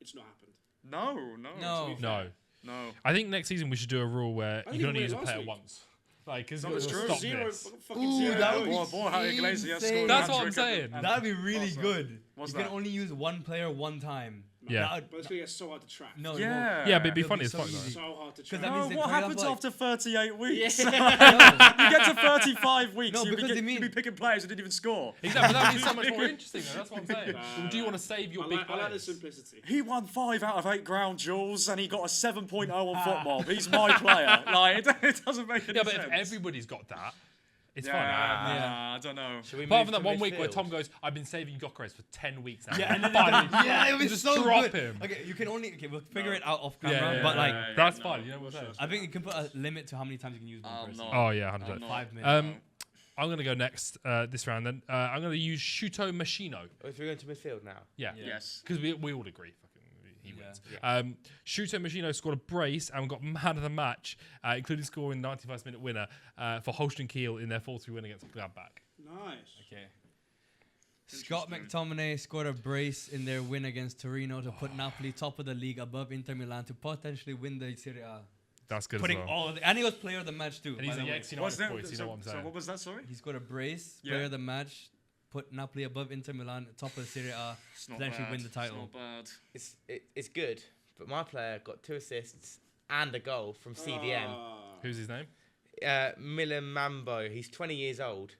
S3: It's not happened.
S5: No.
S2: No.
S3: To be
S1: No.
S5: No.
S1: I think next season we should do a rule where
S3: I
S1: you
S3: think
S1: can
S3: we
S1: only
S3: went
S1: use a
S3: last
S1: player
S3: week.
S1: once. Like, because
S5: No,
S1: we'll
S5: it's true.
S1: stop
S3: Zero,
S1: this.
S3: fucking
S2: Ooh,
S3: 0
S2: that would be
S3: goals.
S5: Boy, Harry Iglesias
S2: insane.
S5: scored.
S1: That's
S5: a
S1: what I'm
S5: hat-trick
S1: saying.
S5: and-
S2: That'd be really
S5: What's that?
S2: good.
S5: What's
S2: You
S5: that?
S2: can only use one player one time.
S1: Yeah.
S2: That would-
S3: But it's going to get so hard to track.
S2: no, it
S5: Yeah.
S2: won't.
S1: Yeah, but it'd be
S2: It'll
S1: funny
S2: be
S1: as
S2: so
S1: fuck.
S2: easy.
S3: So hard to
S2: 'Cause
S3: track.
S2: that
S5: No,
S2: means they
S5: what
S2: carry
S5: happens
S2: up, like-
S5: after 38 weeks?
S2: No.
S5: You get to 35 weeks,
S2: No,
S5: you'd
S2: because they mean-
S5: be picking players who didn't even score.
S1: Exactly, but that would be so much more interesting. Though. That's what I'm saying.
S3: Nah,
S1: Do you
S3: nah.
S1: want to save your
S3: I
S1: big
S3: like the
S1: players?
S3: simplicity.
S5: He won 5 out of 8 ground duels and he got a 7.0 on football. He's my player. Like, it doesn't make any
S1: Yeah, but
S5: sense.
S1: if everybody's got that, it's
S5: yeah,
S1: fun.
S5: I don't know.
S6: Should we
S1: Apart
S6: move
S1: from that
S6: to
S1: one week where
S6: midfield?
S1: Tom goes, I've been saving Gyökeres for 10 weeks now.
S2: Yeah, and then
S1: Finally,
S2: yeah, it was
S1: just
S2: so
S1: drop
S2: good.
S1: him.
S2: Okay, you can only we'll figure
S5: No.
S2: it out off
S1: Yeah,
S2: camera,
S1: yeah,
S2: but
S1: yeah,
S2: like
S5: yeah,
S1: That's
S5: no.
S1: fine. You know what I'm saying?
S2: I think you can put a limit to how many times you can use one person.
S5: no.
S1: Oh, yeah,
S5: I'm
S1: 100%.
S5: not.
S2: 5 minutes.
S1: I'm going to go next this round then. I'm going to use Shuto Machino.
S6: Oh, so we're going to midfield now.
S1: Yeah.
S2: Yeah.
S5: Yes.
S1: Because we all agree. He
S2: Yeah.
S1: wins. Shuto Machino scored a brace and got man of the match, including scoring the 91st minute winner for Holstein Kiel in their 4-3 win against Gladbach.
S3: Nice.
S2: Okay. Scott McTominay scored a brace in their win against Torino to put Napoli top of the league above Inter Milan to potentially win the Serie A.
S1: That's good
S2: Putting
S1: as well.
S2: all of the, and he was player of the match too.
S1: And he's
S2: by the
S1: the
S2: way.
S1: ex-United
S5: What's that?
S1: voice, you know what I'm
S5: So
S1: saying?
S5: what was that, sorry?
S2: He scored a brace,
S5: Yeah.
S2: player of the match, put Napoli above Inter Milan, top of Serie A,
S5: It's not
S2: potentially
S5: bad.
S2: win the title.
S5: It's not bad.
S6: It's good, but my player got 2 assists and a goal from CDM.
S1: Who's his name?
S6: Milan Mambo. He's 20 years old.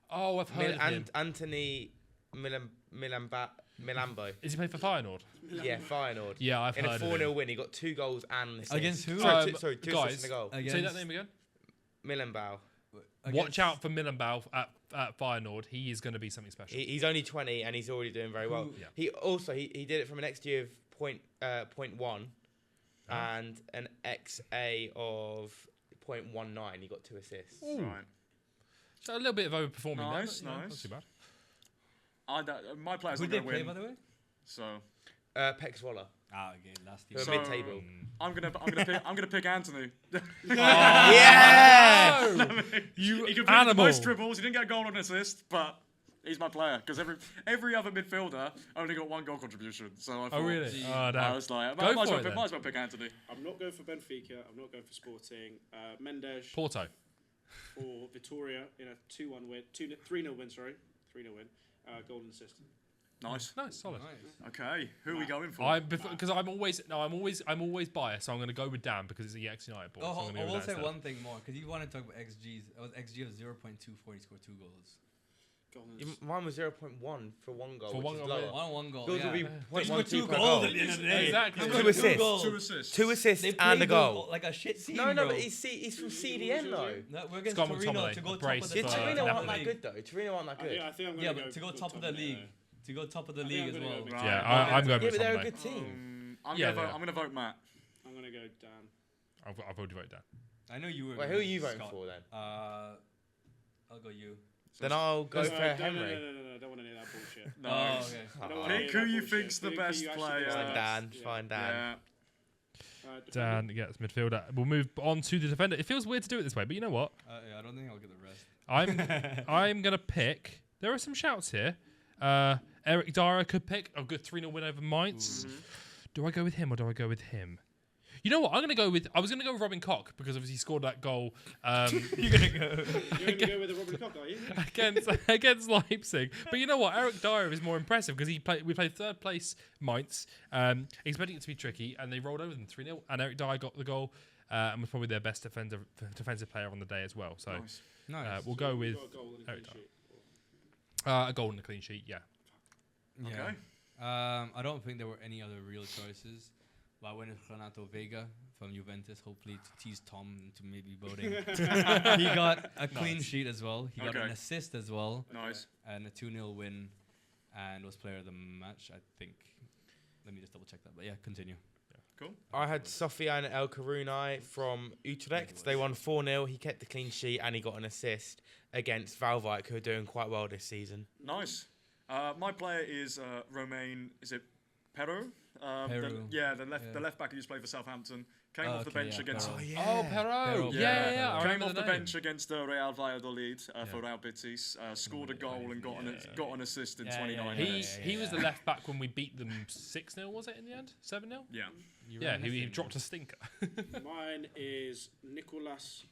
S1: Oh, I've heard of him.
S6: Anthony Milambo.
S1: Is he playing for Feyenoord?
S6: Yeah, Feyenoord.
S1: Yeah, I've
S6: In a
S1: heard of
S6: 4-0
S1: him.
S6: win, he got 2 goals and an assist.
S2: Against who?
S6: Sorry, two
S1: guys,
S6: assists and a goal.
S1: Say that
S2: Against-
S1: name again.
S6: Milambo.
S1: Watch out for Milenbau at Feyenoord. He is going to be something special.
S6: He's only 20 and he's already doing very well.
S2: Who-
S1: Yeah.
S6: He also he did it from an XG of 0.1 and an XA of 0.19. He got 2 assists.
S5: Right.
S1: So a little bit of overperforming
S5: Nice,
S1: there. But,
S5: nice.
S1: Not too bad.
S5: My player's
S2: Who
S5: not
S2: did
S5: going
S2: they
S5: to
S2: play,
S5: win.
S2: by the way?
S5: So
S6: Pex Waller.
S2: Okay, last
S6: Who are
S2: year.
S5: So-
S6: mid-table.
S5: I'm gonna pick Anthony.
S6: Yeah!
S1: You
S5: He completed the
S1: animal.
S5: most dribbles. He didn't get a goal or an assist, but he's my player because every other midfielder only got 1 goal contribution. So I thought,
S1: Oh, really? Oh,
S5: I
S1: damn.
S5: was like,
S1: Go
S5: might
S1: for
S5: as
S1: it then.
S5: well pick Anthony.
S3: I'm not going for Benfica. I'm not going for Sporting. Mendes
S1: Porto.
S3: for Vitoria in a 2-1 win. 3-0 win. Sorry, 3-0 win. Golden assist.
S5: Nice.
S1: Nice, solid.
S2: Nice.
S5: Okay, who are we going for?
S1: Because I'm always biased, so I'm going to go with Dan because it's a Ajax United boy. so I'm
S2: Oh,
S1: gonna
S2: I
S1: go
S2: will
S1: with
S2: say
S1: Dan
S2: one thing more because you want to talk about XGs. It was XG of 0.24. He scored 2 goals.
S3: Golden
S6: Mine was 0.1 for 1 goal,
S1: For
S6: which
S1: one
S6: is
S1: goal,
S6: lower.
S1: yeah.
S2: One goal.
S6: Yours
S2: yeah.
S6: will be
S2: They scored
S6: 0.12
S2: 2
S6: per
S2: goals
S6: goal.
S2: at the end of the day.
S1: Exactly.
S2: They
S6: Two
S2: scored
S6: assists.
S2: goals.
S5: 2 assists.
S6: 2 assists
S2: They
S6: and
S2: played
S6: a goal.
S2: like a shit team.
S6: No,
S2: bro.
S6: but he's from CDM though.
S2: No, we're against
S1: Scott
S2: Torino
S1: McTominay,
S2: to go top
S1: brace
S2: of
S1: for
S2: the
S6: Yeah,
S1: But
S6: Torino aren't
S1: Napoli.
S6: that good though. Torino aren't that good.
S3: Yeah, I think I'm going
S2: Yeah,
S3: to go.
S2: but to go
S3: for
S2: top of the league, to go top of the
S3: I
S2: league
S3: think
S2: as
S3: I'm
S2: well.
S3: gonna go
S5: Right.
S1: Yeah, I'm going
S6: Yeah,
S1: with
S6: but they're a
S1: McTominay.
S6: good team.
S5: I'm
S1: Yeah,
S5: gonna
S1: they
S5: vote. I'm gonna vote Matt.
S3: I'm going to go Dan.
S1: I've already voted Dan.
S2: I know you were.
S6: Wait, who are you voting for then?
S2: I'll go you.
S6: Then I'll go for
S3: No,
S6: Henry.
S3: no, don't want any of that bullshit.
S5: No.
S2: Oh, okay.
S3: I don't want any
S5: Pick
S3: of
S5: who
S3: that
S5: you
S3: bullshit.
S5: think's the
S3: Pick who
S5: best
S3: you actually
S5: player.
S3: think's the
S6: Fine,
S3: best.
S6: Dan. Fine, Dan.
S5: Yeah.
S1: Dan gets midfielder. We'll move on to the defender. It feels weird to do it this way, but you know what?
S2: Yeah, I don't think I'll get the rest.
S1: I'm going to pick. There are some shouts here. Eric Dyer could pick a good 3-0 win over Mainz. Do I go with him or do I go with him? You know what? I was going to go with Robin Koch because obviously he scored that goal
S2: You're gonna go.
S3: You're going to go with the Robin Koch, are you?
S1: against Leipzig. But you know what? Eric Dyer is more impressive because we played 3rd place Mainz, expecting it to be tricky, and they rolled over them 3-0, and Eric Dyer got the goal and was probably their best defensive player on the day as well. So
S5: Nice.
S2: Nice.
S1: we'll go with
S3: Got a goal and a
S1: Eric
S3: clean
S1: Dyer.
S3: sheet.
S1: A goal and a clean sheet, yeah.
S2: Yeah.
S5: Okay.
S2: I don't think there were any other real choices. But I went with Renato Vega from Juventus, hopefully to tease Tom into maybe voting. He got a clean sheet as well. He got
S5: Okay.
S2: an assist as well.
S5: Nice.
S2: And a 2-0 win. And was player of the match, I think. Let me just double check that. But yeah, continue.
S5: Cool.
S6: I had Sofiane El Karunai from Utrecht. They won 4-0. He kept the clean sheet and he got an assist against Valvik, who are doing quite well this season.
S5: Nice. My player is Romain. Is it Perro?
S2: Peru.
S5: The left back who used to play for Southampton came off the
S2: Okay,
S5: bench
S2: yeah,
S5: against.
S2: Peru.
S1: Oh, Perot.
S2: Perot.
S1: Yeah. I
S5: Came
S1: remember
S5: off the
S1: name.
S5: bench against Real Valladolid for Real Betis, scored a goal and got an assist in 29
S1: He
S5: minutes.
S1: he was the left back when we beat them 6-0, was it in the end? 7-0?
S5: Yeah.
S1: Yeah, he dropped a stinker.
S3: Mine is Nicolas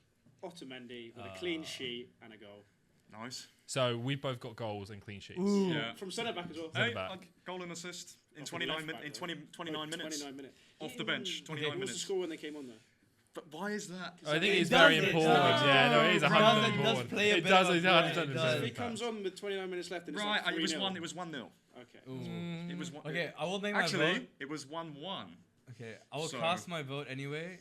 S3: Otamendi with a clean sheet and a goal.
S5: Nice.
S1: So we've both got goals and clean sheets.
S5: Yeah.
S3: From centre back as well.
S5: Hey,
S1: back.
S5: goal and assist in
S3: Oh,
S5: 29
S3: left
S5: minutes.
S3: back,
S5: In
S3: though.
S5: 29 minutes.
S3: 29 minutes.
S5: Off the bench. 29
S3: What was the
S5: minutes.
S3: score when they came on there?
S5: But why is that?
S1: I think
S2: It
S1: it's
S2: does
S1: very
S2: it,
S1: important.
S2: does.
S1: Yeah, no, it is
S2: It
S1: 100%
S2: does
S1: important.
S2: play a
S1: It
S2: bit
S1: does.
S2: of
S1: It's
S2: a part,
S1: 100%
S2: it does.
S3: If he
S1: impact.
S3: comes on with 29 minutes left and it's
S5: Right,
S3: like 3-0.
S5: it was 1-0.
S3: Okay.
S2: Ooh.
S5: It was one.
S2: Okay, I will make my
S5: Actually,
S2: vote.
S5: it was 1-1.
S2: Okay, I will
S5: So-
S2: cast my vote anyway.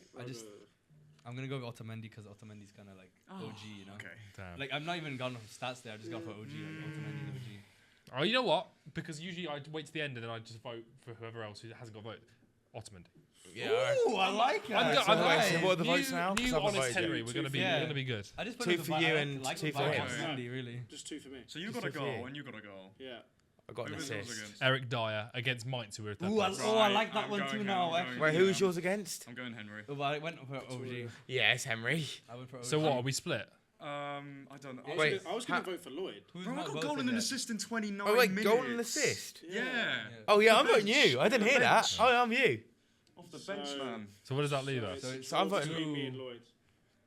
S2: I'm gonna go with Otamendi because Otamendi's kind of like OG, you know.
S5: Okay.
S1: Damn.
S2: Like I'm not even gone for stats there. I just got for OG. Like Otamendi's OG.
S1: Oh, you know what? Because usually I wait to the end and then I just vote for whoever else who hasn't got a vote. Otamendi.
S6: Yeah.
S2: Ooh, I like
S1: I'm
S2: that.
S1: go- I'm
S6: Alright,
S1: going-
S6: so what are the votes
S1: new-
S6: now? 'Cause
S1: New
S6: I've
S1: honest
S6: voted.
S1: Henry. We're gonna be.
S2: Yeah.
S1: We're gonna be good.
S2: I just put
S6: Two
S2: it
S6: for
S2: the
S6: you
S2: vibe.
S6: and
S2: like
S6: two
S2: the
S6: for
S2: vibe
S6: him.
S2: of Otamendi, really.
S3: Just 2 for me.
S5: So you
S6: Just
S5: got a
S6: with
S5: goal
S6: you.
S5: and you got a goal.
S3: Yeah.
S6: I got an
S5: Who was yours
S6: assist.
S5: against?
S1: Eric Dyer against Mainz, who were at third
S2: Ooh, I
S1: place.
S2: like that
S5: I'm
S2: one
S5: going
S2: too
S5: Henry,
S2: now.
S5: I'm going
S2: Actually.
S6: Wait,
S5: Henry.
S6: who's yours against?
S5: I'm going Henry.
S2: Oh, but I went for OG.
S6: Yeah, it's Henry.
S2: I went for OG.
S1: So what? Are we split?
S5: I don't know.
S6: Wait,
S3: I was going to vote for Lloyd.
S2: Who's
S5: Bro, I
S2: not
S5: got
S2: voted
S5: goal and an
S2: yet?
S5: assist in 29
S6: Oh wait,
S5: minutes.
S6: goal and assist.
S5: Yeah.
S6: Oh yeah,
S5: Off
S6: I'm
S5: the
S6: voting
S5: bench.
S6: you. I didn't
S5: Off
S6: hear
S5: the
S6: that.
S5: bench.
S6: Oh, I'm you.
S5: Off the bench,
S3: So-
S5: man.
S1: So what does that leave us?
S3: So it's
S6: So I'm
S3: goal
S6: voting
S3: between
S2: who?
S3: me and Lloyd.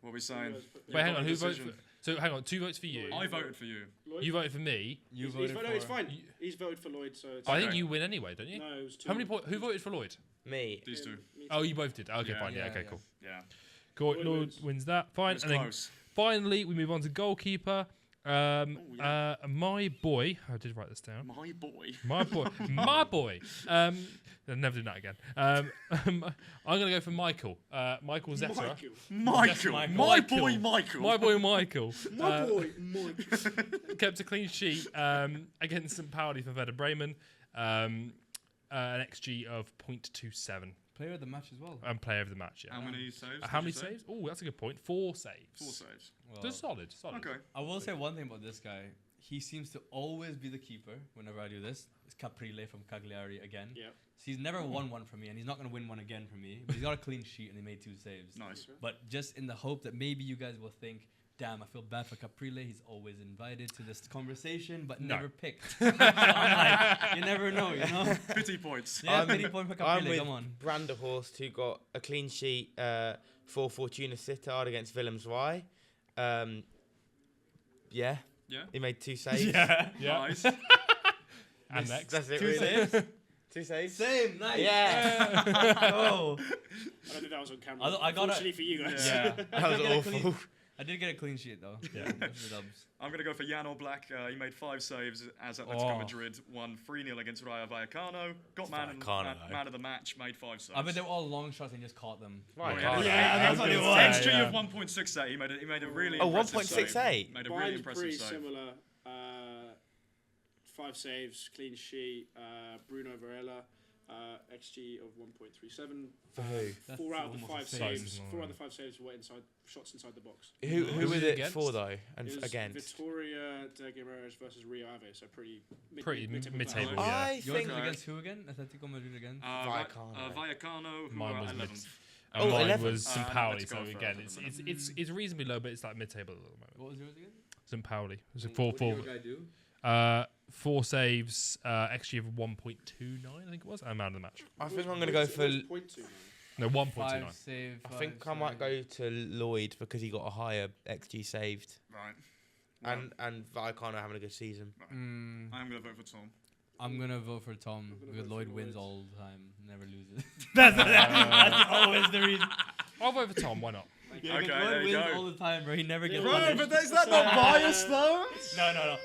S5: What are we saying?
S1: Wait, hang on.
S5: got
S1: Who
S5: a
S1: voted?
S5: decision.
S1: So hang on, 2 votes for you.
S5: I voted for you.
S3: Lloyd?
S1: You voted for me.
S2: You
S3: He's
S2: voted
S3: no, it's
S2: for-
S3: fine. He's voted for Lloyd, so it's
S1: I think
S5: Okay.
S1: you win anyway, don't you?
S3: No, it was 2.
S1: How many points? Who voted for Lloyd?
S6: Me.
S5: These two.
S3: Me
S1: Oh,
S3: too.
S1: you both did. Okay,
S5: Yeah.
S1: fine. Yeah,
S2: Yeah,
S1: okay,
S2: yeah.
S1: cool.
S5: Yeah.
S1: Cool.
S3: Lloyd
S1: Lloyd
S3: wins.
S1: wins that. Fine.
S5: It's
S1: And then
S5: close.
S1: finally, we move on to goalkeeper.
S5: yeah.
S1: My boy. I did write this down.
S5: My boy.
S1: My boy. My boy. I'll never do that again. I'm going to go for Michael. Michael Zeta.
S5: Michael.
S1: Michael.
S5: My boy Michael.
S1: My boy Michael.
S3: My boy, Mike.
S1: Kept a clean sheet against St. Pauli for Werder Bremen. An XG of 0.27.
S2: Player of the match as well.
S1: And player of the match, yeah.
S5: How many saves?
S1: How
S5: did
S1: many
S5: you say?
S1: saves? Oh, that's a good point. 4 saves.
S5: 4 saves.
S2: Well,
S1: Just solid.
S5: Okay.
S2: I will say one thing about this guy. He seems to always be the keeper whenever I do this. It's Caprile from Cagliari again.
S3: Yeah.
S2: So he's never won one for me, and he's not going to win one again for me. But he's got a clean sheet, and he made 2 saves.
S5: Nice.
S2: But just in the hope that maybe you guys will think, damn, I feel bad for Caprile. He's always invited to this conversation, but
S1: No.
S2: never picked. So I'm like, you never know, you know?
S5: Pity points.
S2: Yeah, pity point for
S6: I'm
S2: Caprile,
S6: with
S2: come on.
S6: Branderhorst, who got a clean sheet for Fortuna Sittard against Wilhelmswij. Yeah,
S5: Yeah.
S6: he made 2 saves.
S1: Yeah.
S5: Nice.
S1: And next.
S6: That's it,
S2: 2
S6: really.
S2: saves?
S6: 2 saves.
S2: Same, nice.
S6: Yeah.
S2: Oh.
S3: I don't think that was on camera.
S2: I got
S3: Fortunately for you guys.
S2: Yeah.
S6: That was
S2: I did get a
S6: awful.
S2: clean- I did get a clean sheet, though.
S1: Yeah.
S2: The dubs.
S5: I'm going to go for Jan Oblak. He made 5 saves as Atletico
S1: Oh.
S5: Madrid won 3-0 against Rayo Vallecano. Got man of the match, made 5 saves.
S2: I bet they were all long shots and just caught them.
S6: Right,
S5: Oh,
S6: can't
S5: yeah.
S6: I?
S2: that's what it was.
S5: XG
S1: Yeah.
S5: of 1.68. He made a really
S6: Oh,
S5: impressive
S6: 1.68.
S5: save. Made a really
S3: Mine's
S5: impressive
S3: pretty
S5: save.
S3: similar. 5 saves, clean sheet. Bruno Varela, XG of 1.37.
S6: For who?
S3: 4 out of the
S2: That's
S3: 5
S2: almost
S3: saves.
S1: the same.
S3: 4 out of the 5 saves were shots inside the box.
S6: Who
S1: Who was
S6: was
S1: it
S6: it
S1: against?
S6: for though? And
S3: It was
S6: against?
S3: Victoria de Guerreros versus Rio Ave, so pretty
S1: mid-table,
S3: class.
S1: yeah.
S6: I
S2: Yours
S6: think.
S2: was against who again? Atletico Madrid again?
S5: Vallecano, who
S1: Mine
S5: are
S1: was
S5: 11th.
S1: And
S6: Oh,
S1: mine
S6: 11.
S1: was St.
S5: Let's
S1: Pauli.
S5: go
S1: So
S5: for
S1: again,
S5: 11.
S1: it's reasonably low, but it's like mid-table at the moment.
S2: What was yours again?
S1: St. Pauli. It's a
S2: What did
S1: 4-4.
S2: your guy do?
S1: 4 saves, XG of 1.29, I think it was. I'm out of the match.
S6: I think I'm gonna go for.
S1: No, 1.29.
S2: 5 save.
S6: I think I might go to Lloyd because he got a higher XG saved,
S5: Right.
S6: and Vallecano having a good season.
S2: Mm,
S5: I'm going to vote for Tom.
S2: I'm gonna vote for Tom
S3: I'm gonna
S2: because
S3: vote
S2: Lloyd
S3: for
S2: wins
S3: Lloyd.
S2: all the time, never loses. that's always the reason.
S1: I'll vote for Tom. Why not?
S2: Yeah,
S5: Okay,
S2: 'cause
S5: there
S2: Lloyd
S5: you
S2: wins
S5: go.
S2: all the time, bro. He never gets
S3: Bro,
S2: punished.
S5: but is that not biased though?
S2: No.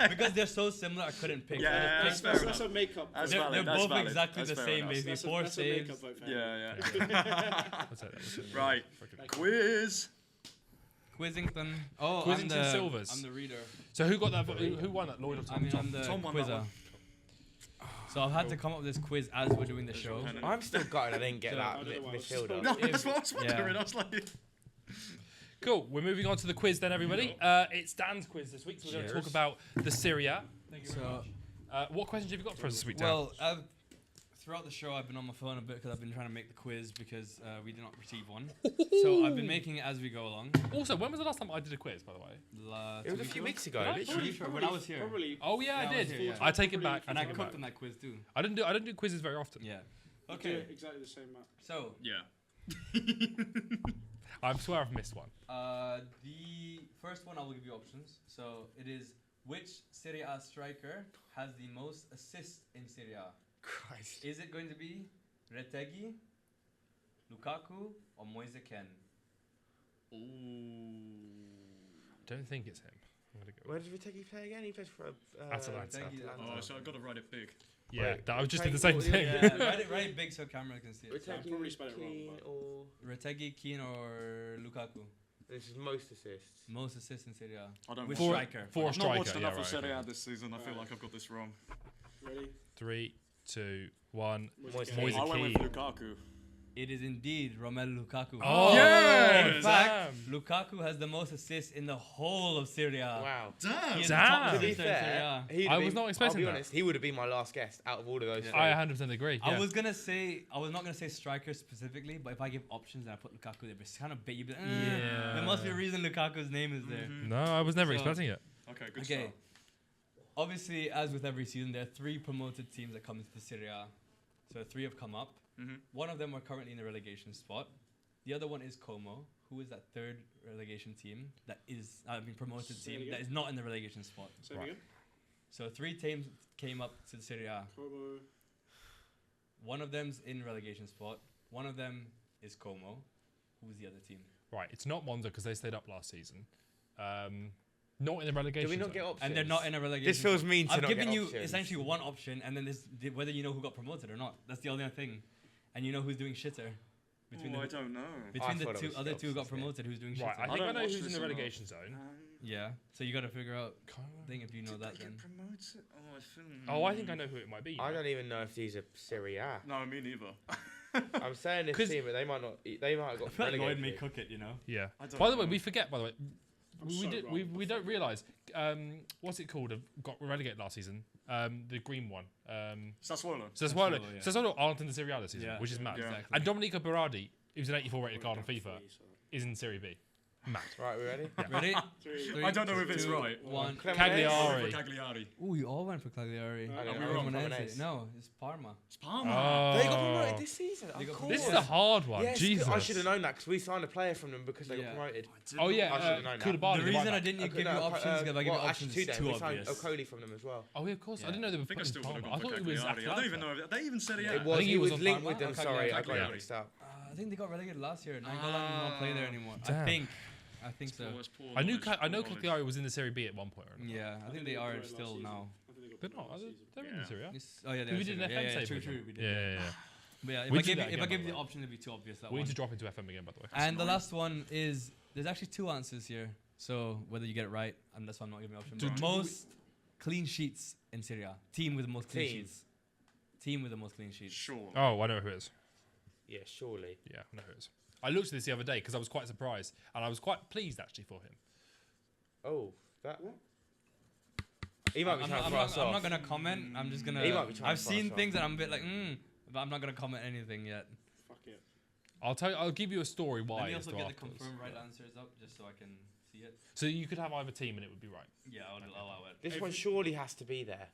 S2: Because they're so similar, I couldn't pick.
S5: Yeah,
S2: I
S5: that's
S2: just picked-
S5: fair
S3: That's a makeup.
S5: That's
S2: They're,
S5: valid,
S2: they're
S5: that's
S2: both
S5: valid,
S2: exactly
S5: that's
S2: the
S5: fair
S2: same,
S5: enough.
S2: basically.
S3: That's
S2: 4
S3: a makeup
S2: saves.
S3: vote for
S5: Yeah,
S3: him.
S5: yeah.
S1: That's it.
S5: Right.
S1: Fucking-
S5: Quiz.
S2: Quizzington. Oh,
S1: Quizzington Silvers.
S2: I'm the reader.
S1: So who got that? Who won that? Lloyd or Tom?
S2: I mean, I'm the
S5: Tom won that
S2: quizzer.
S5: one.
S2: So I've had to come up with this quiz as we're doing the show.
S5: pen.
S6: I'm still gutted I didn't get
S2: So-
S6: that
S3: I don't know why I was
S6: midfielder.
S3: so-
S5: No,
S2: If-
S5: that's what I was wondering.
S2: yeah.
S5: I was like,
S1: Cool. We're moving on to the quiz then, everybody. It's Dan's quiz this week, so we're going to
S2: Cheers.
S1: talk about the Serie A. Thank you very
S2: So,
S1: much. What questions have you got for us this week, Dan?
S2: well, throughout the show, I've been on my phone a bit because I've been trying to make the quiz because we did not receive one. So I've been making it as we go along.
S1: Also, when was the last time I did a quiz, by the way?
S6: It was a few weeks ago.
S1: Yeah,
S6: literally.
S2: Pretty sure when I was here.
S3: Probably.
S1: Oh yeah,
S2: Yeah,
S1: I
S2: I was
S1: did.
S2: here, yeah.
S1: I take it back.
S2: And I
S1: take it
S2: cooked
S1: back.
S2: on that quiz too.
S1: I don't do quizzes very often.
S2: Yeah.
S3: Okay.
S2: Okay.
S3: Exactly the same map.
S2: So
S5: yeah.
S1: I swear I've missed one.
S2: the first one I will give you options. So it is which Serie A striker has the most assists in Serie A?
S6: Christ.
S2: Is it going to be Retegui, Lukaku, or Moise Kean?
S1: Don't think it's him. I'm gonna go.
S6: Where did Retegui play again? He plays for
S1: Atalanta.
S5: Oh, so I've got to write it big.
S1: Yeah,
S6: Wait,
S1: I just did the
S6: Retegui-
S1: same
S6: what-
S1: thing.
S2: Yeah, write it big so camera can see it.
S3: I'll probably spell it wrong,
S6: Keane
S3: but-
S6: or
S2: Retegui, Kean, or Lukaku?
S6: this is most assists.
S2: Most assists in Serie A.
S5: I don't
S2: Which
S5: watch-
S2: striker?
S1: For a
S5: I've not watched
S1: striker,
S5: enough
S1: yeah,
S5: of Serie
S1: right.
S5: A this season. I feel like I've got this wrong.
S3: Ready?
S1: 3, 2, 1.
S6: Moise
S1: Moise
S6: Kean.
S5: I went with
S1: Kean.
S5: Lukaku.
S2: It is indeed Romelu Lukaku.
S1: Oh,
S5: Yes!
S2: In fact,
S1: damn.
S2: Lukaku has the most assists in the whole of Serie A.
S6: Wow.
S5: Damn.
S2: He is
S1: Damn.
S2: the top
S6: To be
S2: assister in Serie
S6: fair,
S2: A.
S6: he'd
S1: I
S6: have
S1: was
S6: been-
S1: not expecting
S6: I'll be
S1: that.
S6: honest, he would have been my last guest out of all of those.
S2: Yeah.
S6: three.
S1: I 100% agree. Yeah.
S2: I was not gonna say striker specifically, but if I give options and I put Lukaku there, it's kind of bait you. But,
S1: Yeah.
S2: there must be a reason Lukaku's name is there.
S1: No, I was never
S2: So-
S1: expecting it.
S5: Okay, good
S2: Okay.
S5: start.
S2: Obviously, as with every season, there are 3 promoted teams that come into the Serie A. So 3 have come up.
S5: Mhm.
S2: One of them are currently in the relegation spot. The other one is Como, who is that third relegation team that is promoted
S3: Say it
S2: team
S3: again.
S2: that is not in the relegation spot.
S3: Say
S1: Right.
S3: again.
S2: So 3 teams came up to the Serie A.
S3: Como.
S2: One of them's in relegation spot. One of them is Como. Who's the other team?
S1: Right, it's not Monza because they stayed up last season. Not in the relegation.
S6: Do we not
S1: zone.
S6: get options?
S2: And they're not in a relegation.
S6: This feels
S2: spot.
S6: mean to
S2: I've
S6: not
S2: given
S6: get
S2: you
S6: options.
S2: essentially one option, and then whether you know who got promoted or not. That's the only thing, and you know who's doing shitter between
S5: I
S2: the
S5: don't know.
S2: between the
S6: thought it
S2: two
S6: was
S2: other two who got
S6: options, yeah.
S2: promoted. Who's doing
S1: Right,
S2: shitter?
S1: I think I
S5: don't
S1: know
S5: watch
S1: who's in
S5: this
S1: the
S5: a lot.
S1: relegation zone.
S2: Yeah. So you got to figure out. Thing if you know
S5: Did
S2: that
S5: they
S2: then.
S5: get promoted? Oh, I feel.
S1: Oh, I think I know who it might be.
S6: I don't even know if these are Serie A.
S5: No, me neither.
S6: I'm saying this
S1: 'Cause-
S6: team, but they might not. They might have got
S2: I feel like Lloyd
S6: relegated.
S2: may cook it, you know.
S1: Yeah.
S5: I don't
S1: By the way,
S5: know.
S1: we forget. By the way,
S3: I'm
S1: we
S3: so
S1: did.
S3: wrong.
S1: We don't realise. What's it called? Got relegated last season. The green one.
S5: Sassuolo.
S1: Sassuolo.
S2: yeah.
S1: Sassuolo aren't in the Serie A this season,
S2: Yeah.
S1: which is mad.
S5: Yeah.
S2: Exactly.
S1: And Domenico Berardi, who's an 84 rated card on
S3: Three,
S1: FIFA,
S3: so.
S1: is in Serie B. Mad.
S6: Right, we ready?
S2: Ready?
S3: Three.
S5: I don't know if it's
S2: two,
S5: right.
S2: One.
S1: Cagliari.
S5: Cagliari.
S2: Ooh, you all went for Cagliari.
S3: Are
S6: we
S2: Or
S6: wrong?
S2: Cremonese. No, it's Parma.
S5: It's Parma.
S1: Oh.
S6: They got promoted this season.
S2: They
S6: Of
S2: got
S6: course.
S1: This is a hard one.
S6: Yes,
S1: Jesus.
S6: I should have known that because we signed a player from them because they
S2: Yeah.
S6: got promoted.
S1: Oh
S6: I
S1: yeah,
S6: should've known that.
S1: Koulibaly,
S2: The
S1: the
S2: reason
S1: right
S2: I
S1: back.
S2: didn't give you
S6: No,
S2: options because I gave you
S6: well,
S2: options
S6: actually,
S2: is too
S6: we signed
S2: obvious.
S6: Okoli from them as well.
S1: Oh yeah, of course. I
S2: Yeah.
S1: didn't know they were
S5: I think I
S1: putting
S5: still would
S1: Parma.
S5: have
S1: I
S5: gone
S1: thought
S5: for
S1: it was
S5: Cagliari. I don't
S1: Atalanta.
S5: even know if they even said it.
S6: It
S5: Yeah.
S6: was.
S1: think
S6: He
S1: he was
S6: was
S1: on
S6: linked
S1: Parma
S6: with them.
S2: or
S6: Sorry, I got
S5: Cagliari?
S6: it mixed up.
S2: I think they got relegated last year. Nainggolan did not play there anymore. I
S1: Damn.
S2: think so.
S1: I know Cagliari was in the Serie B at one point. Or another.
S2: Yeah, I think they are still now.
S1: They're not. They're in the Serie A.
S2: Oh yeah,
S1: We did an FM
S2: yeah,
S1: save
S2: true,
S1: with
S2: true.
S1: them.
S2: We did.
S1: Yeah.
S2: But yeah,
S1: We
S2: if
S1: do that
S2: I
S1: again, by
S2: give
S1: the
S2: you the
S1: way.
S2: option, it'd be too obvious. That
S1: We
S2: one.
S1: need to drop into FM again, by the way.
S2: And the last one is there's actually 2 answers here. So whether you get it right, and that's why I'm not giving you option. But most clean sheets in Serie A. Team with the most clean
S6: Team.
S2: sheets. Team with the most clean sheets.
S5: Sure.
S1: Oh, I know who it is.
S6: Yeah, surely.
S1: Yeah, I know who it is. I looked at this the other day because I was quite surprised, and I was quite pleased actually for him.
S6: Oh, that. He might be
S2: I'm
S6: trying
S2: not,
S6: to throw us
S2: I'm
S6: off.
S2: not gonna comment. I'm just gonna.
S6: He might be trying
S2: I've
S6: to throw
S2: seen
S6: us off.
S2: things that I'm a bit like, but I'm not gonna comment anything yet.
S3: Fuck it.
S1: I'll give you a story why.
S2: Let me
S1: as
S2: also
S1: to
S2: get the
S1: afterwards.
S2: confirmed right answers up just so I can see it.
S1: So you could have either team and it would be right.
S2: Yeah, I'll allow it.
S6: This one surely has to be there.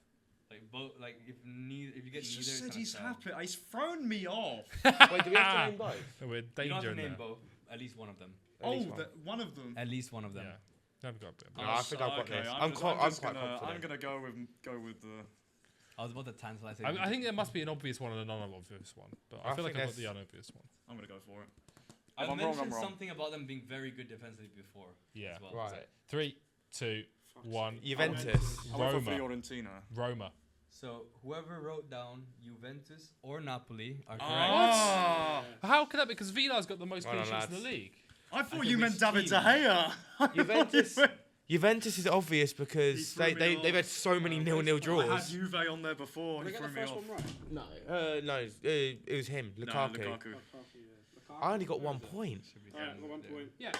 S2: Like both, like if you get
S5: He
S2: neither,
S5: just said
S2: it's
S5: he's
S2: kinda sad.
S5: happy. He's thrown me off.
S6: Wait, do we have to name both?
S1: We're
S2: You don't
S1: danger
S2: have to
S1: in
S2: name
S1: there.
S2: both. At least one of them.
S6: At least
S5: Oh,
S6: one.
S5: one of them.
S2: At least one of them.
S1: Yeah. Never got it.
S6: No, I think I've got
S5: Okay,
S6: this.
S5: I'm
S6: I'm
S5: quite
S6: quite
S5: I'm
S6: confident.
S5: gonna go with the.
S2: I was about to tantalize.
S1: I think there must be an obvious one and a non-obvious one, but I
S6: I
S1: feel like
S6: think
S1: I've got the
S6: that's-
S1: unobvious one.
S5: I'm gonna go for it.
S2: I
S5: I'm wrong,
S2: mentioned
S5: I'm wrong.
S2: something about them being very good defensively before.
S1: Yeah.
S2: As well.
S6: Right.
S1: 3, 2, 1.
S6: Juventus.
S5: I went for
S1: Roma.
S5: Fiorentina.
S1: Roma.
S2: So whoever wrote down Juventus or Napoli are correct.
S5: Ah,
S1: How can that be? Because Villa's got the most
S6: Well
S1: clean
S6: done,
S1: sheets in the
S6: lads.
S1: league.
S5: I thought
S2: think
S5: you
S2: which
S5: meant David
S2: team?
S5: De Gea.
S6: Juventus. Juventus is obvious because
S5: He threw me
S6: they've had so many 0-0
S5: I had
S6: draws.
S5: Juve on there before.
S3: Did
S5: He
S3: I get
S5: threw
S3: the
S5: me
S3: first
S5: off.
S3: one right?
S6: No, it was him,
S5: No,
S6: Lukaku.
S5: Lukaku.
S6: I only got 1 point.
S3: Alright, I got 1 point.
S1: Yeah.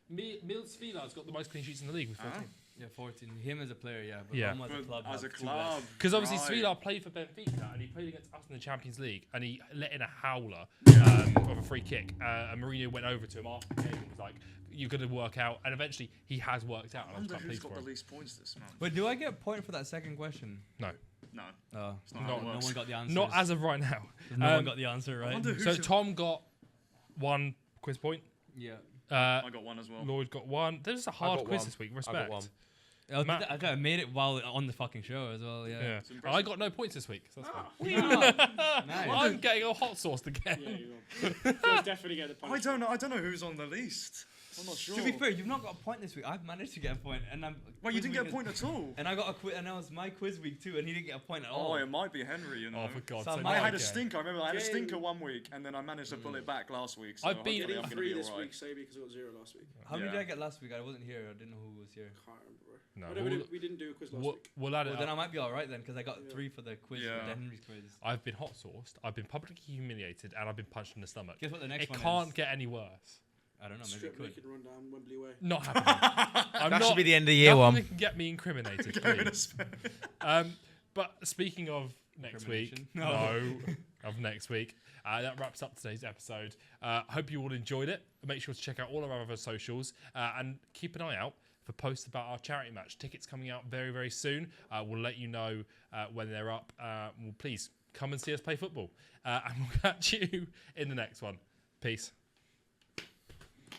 S1: Mils Villa's got the most clean sheets in the league with 14.
S2: Yeah, 14. Him as a player, yeah. But
S1: Yeah.
S2: Roma as a club.
S5: As a
S2: have 2 less.
S5: club.
S1: Because obviously
S5: right.
S1: Svila played for Benfica and he played against us in the Champions League and he let in a howler of a free kick. And Mourinho went over to him after the game and was like, "You're going to work out." And eventually he has worked out.
S5: I
S1: And I was
S5: wonder
S1: quite
S5: who's
S1: pleased
S5: got
S1: for
S5: the
S1: him.
S5: least points this month.
S2: But do I get a point for that second question?
S1: No,
S5: No,
S2: Oh,
S5: it's not
S1: No,
S5: how it
S2: no
S5: works.
S2: one got the answer.
S1: not as of right now.
S2: No one
S1: Um,
S2: got the answer
S5: I
S2: right.
S5: wonder who
S1: So
S5: should-
S1: Tom got 1 quiz point.
S2: Yeah.
S5: I got one as well.
S1: Lloyd got 1. There's a hard
S6: got
S1: quiz
S6: 1.
S1: this week.
S6: I
S1: Respect.
S6: got 1.
S2: I made it while on the fucking show as well. Yeah.
S1: Yeah.
S5: It's impressive.
S1: I got no points this week. So that's fine.
S2: Nice.
S1: I'm getting all hot sauced again.
S3: Yeah, you will. You'll definitely get the
S5: I
S3: punishment.
S5: don't know who's on the least. I'm not sure.
S2: To be fair, you've not got a point this week. I've managed to get a point, and I'm.
S5: Well, you
S2: quiz
S5: didn't get a
S2: week
S5: point at all.
S2: And I got a quiz, and that was my quiz week too, and he didn't get a point at
S5: Oh,
S2: all.
S5: it might be Henry, you know.
S1: Oh, for God's
S2: So
S1: sake.
S2: my-
S5: I
S1: not
S5: had a
S1: again.
S5: stinker. I remember I had a
S3: Jane-
S5: stinker one week, and then I managed to pull it back last week. So
S1: I've been-
S5: hopefully
S3: Getting
S5: I'm gonna
S3: 3
S5: be
S3: this
S5: alright.
S3: week, say, because I got 0 last week.
S2: How many
S5: Yeah.
S2: did I get last week? I wasn't here. I didn't know who was here.
S3: Can't remember.
S1: No,
S3: Whatever, we didn't do a quiz last week.
S1: we'll add it
S2: Well, then I
S1: up.
S2: might be all right then, because I got
S3: Yeah.
S2: 3 for the quiz,
S5: Yeah.
S2: for the Henry's quiz.
S1: I've been hot sauced. I've been publicly humiliated, and I've been punched in the stomach.
S2: Guess what the next
S1: It
S2: one
S1: can't
S2: is?
S1: get any worse.
S2: I don't know. Maybe it
S3: Strip
S2: could.
S3: naked run down Wembley Way.
S1: Not happening. I'm
S6: That
S1: not,
S6: should be the end of the year
S1: nothing
S6: one.
S1: can get me incriminated,
S5: Go in a
S1: please.
S5: spin.
S1: But speaking of next week,
S2: Incrimination?
S1: of next week, that wraps up today's episode. Hope you all enjoyed it. Make sure to check out all of our other socials and keep an eye out for posts about our charity match. Tickets coming out very, very soon. We'll let you know when they're up. Well, please come and see us play football. And we'll catch you in the next one. Peace.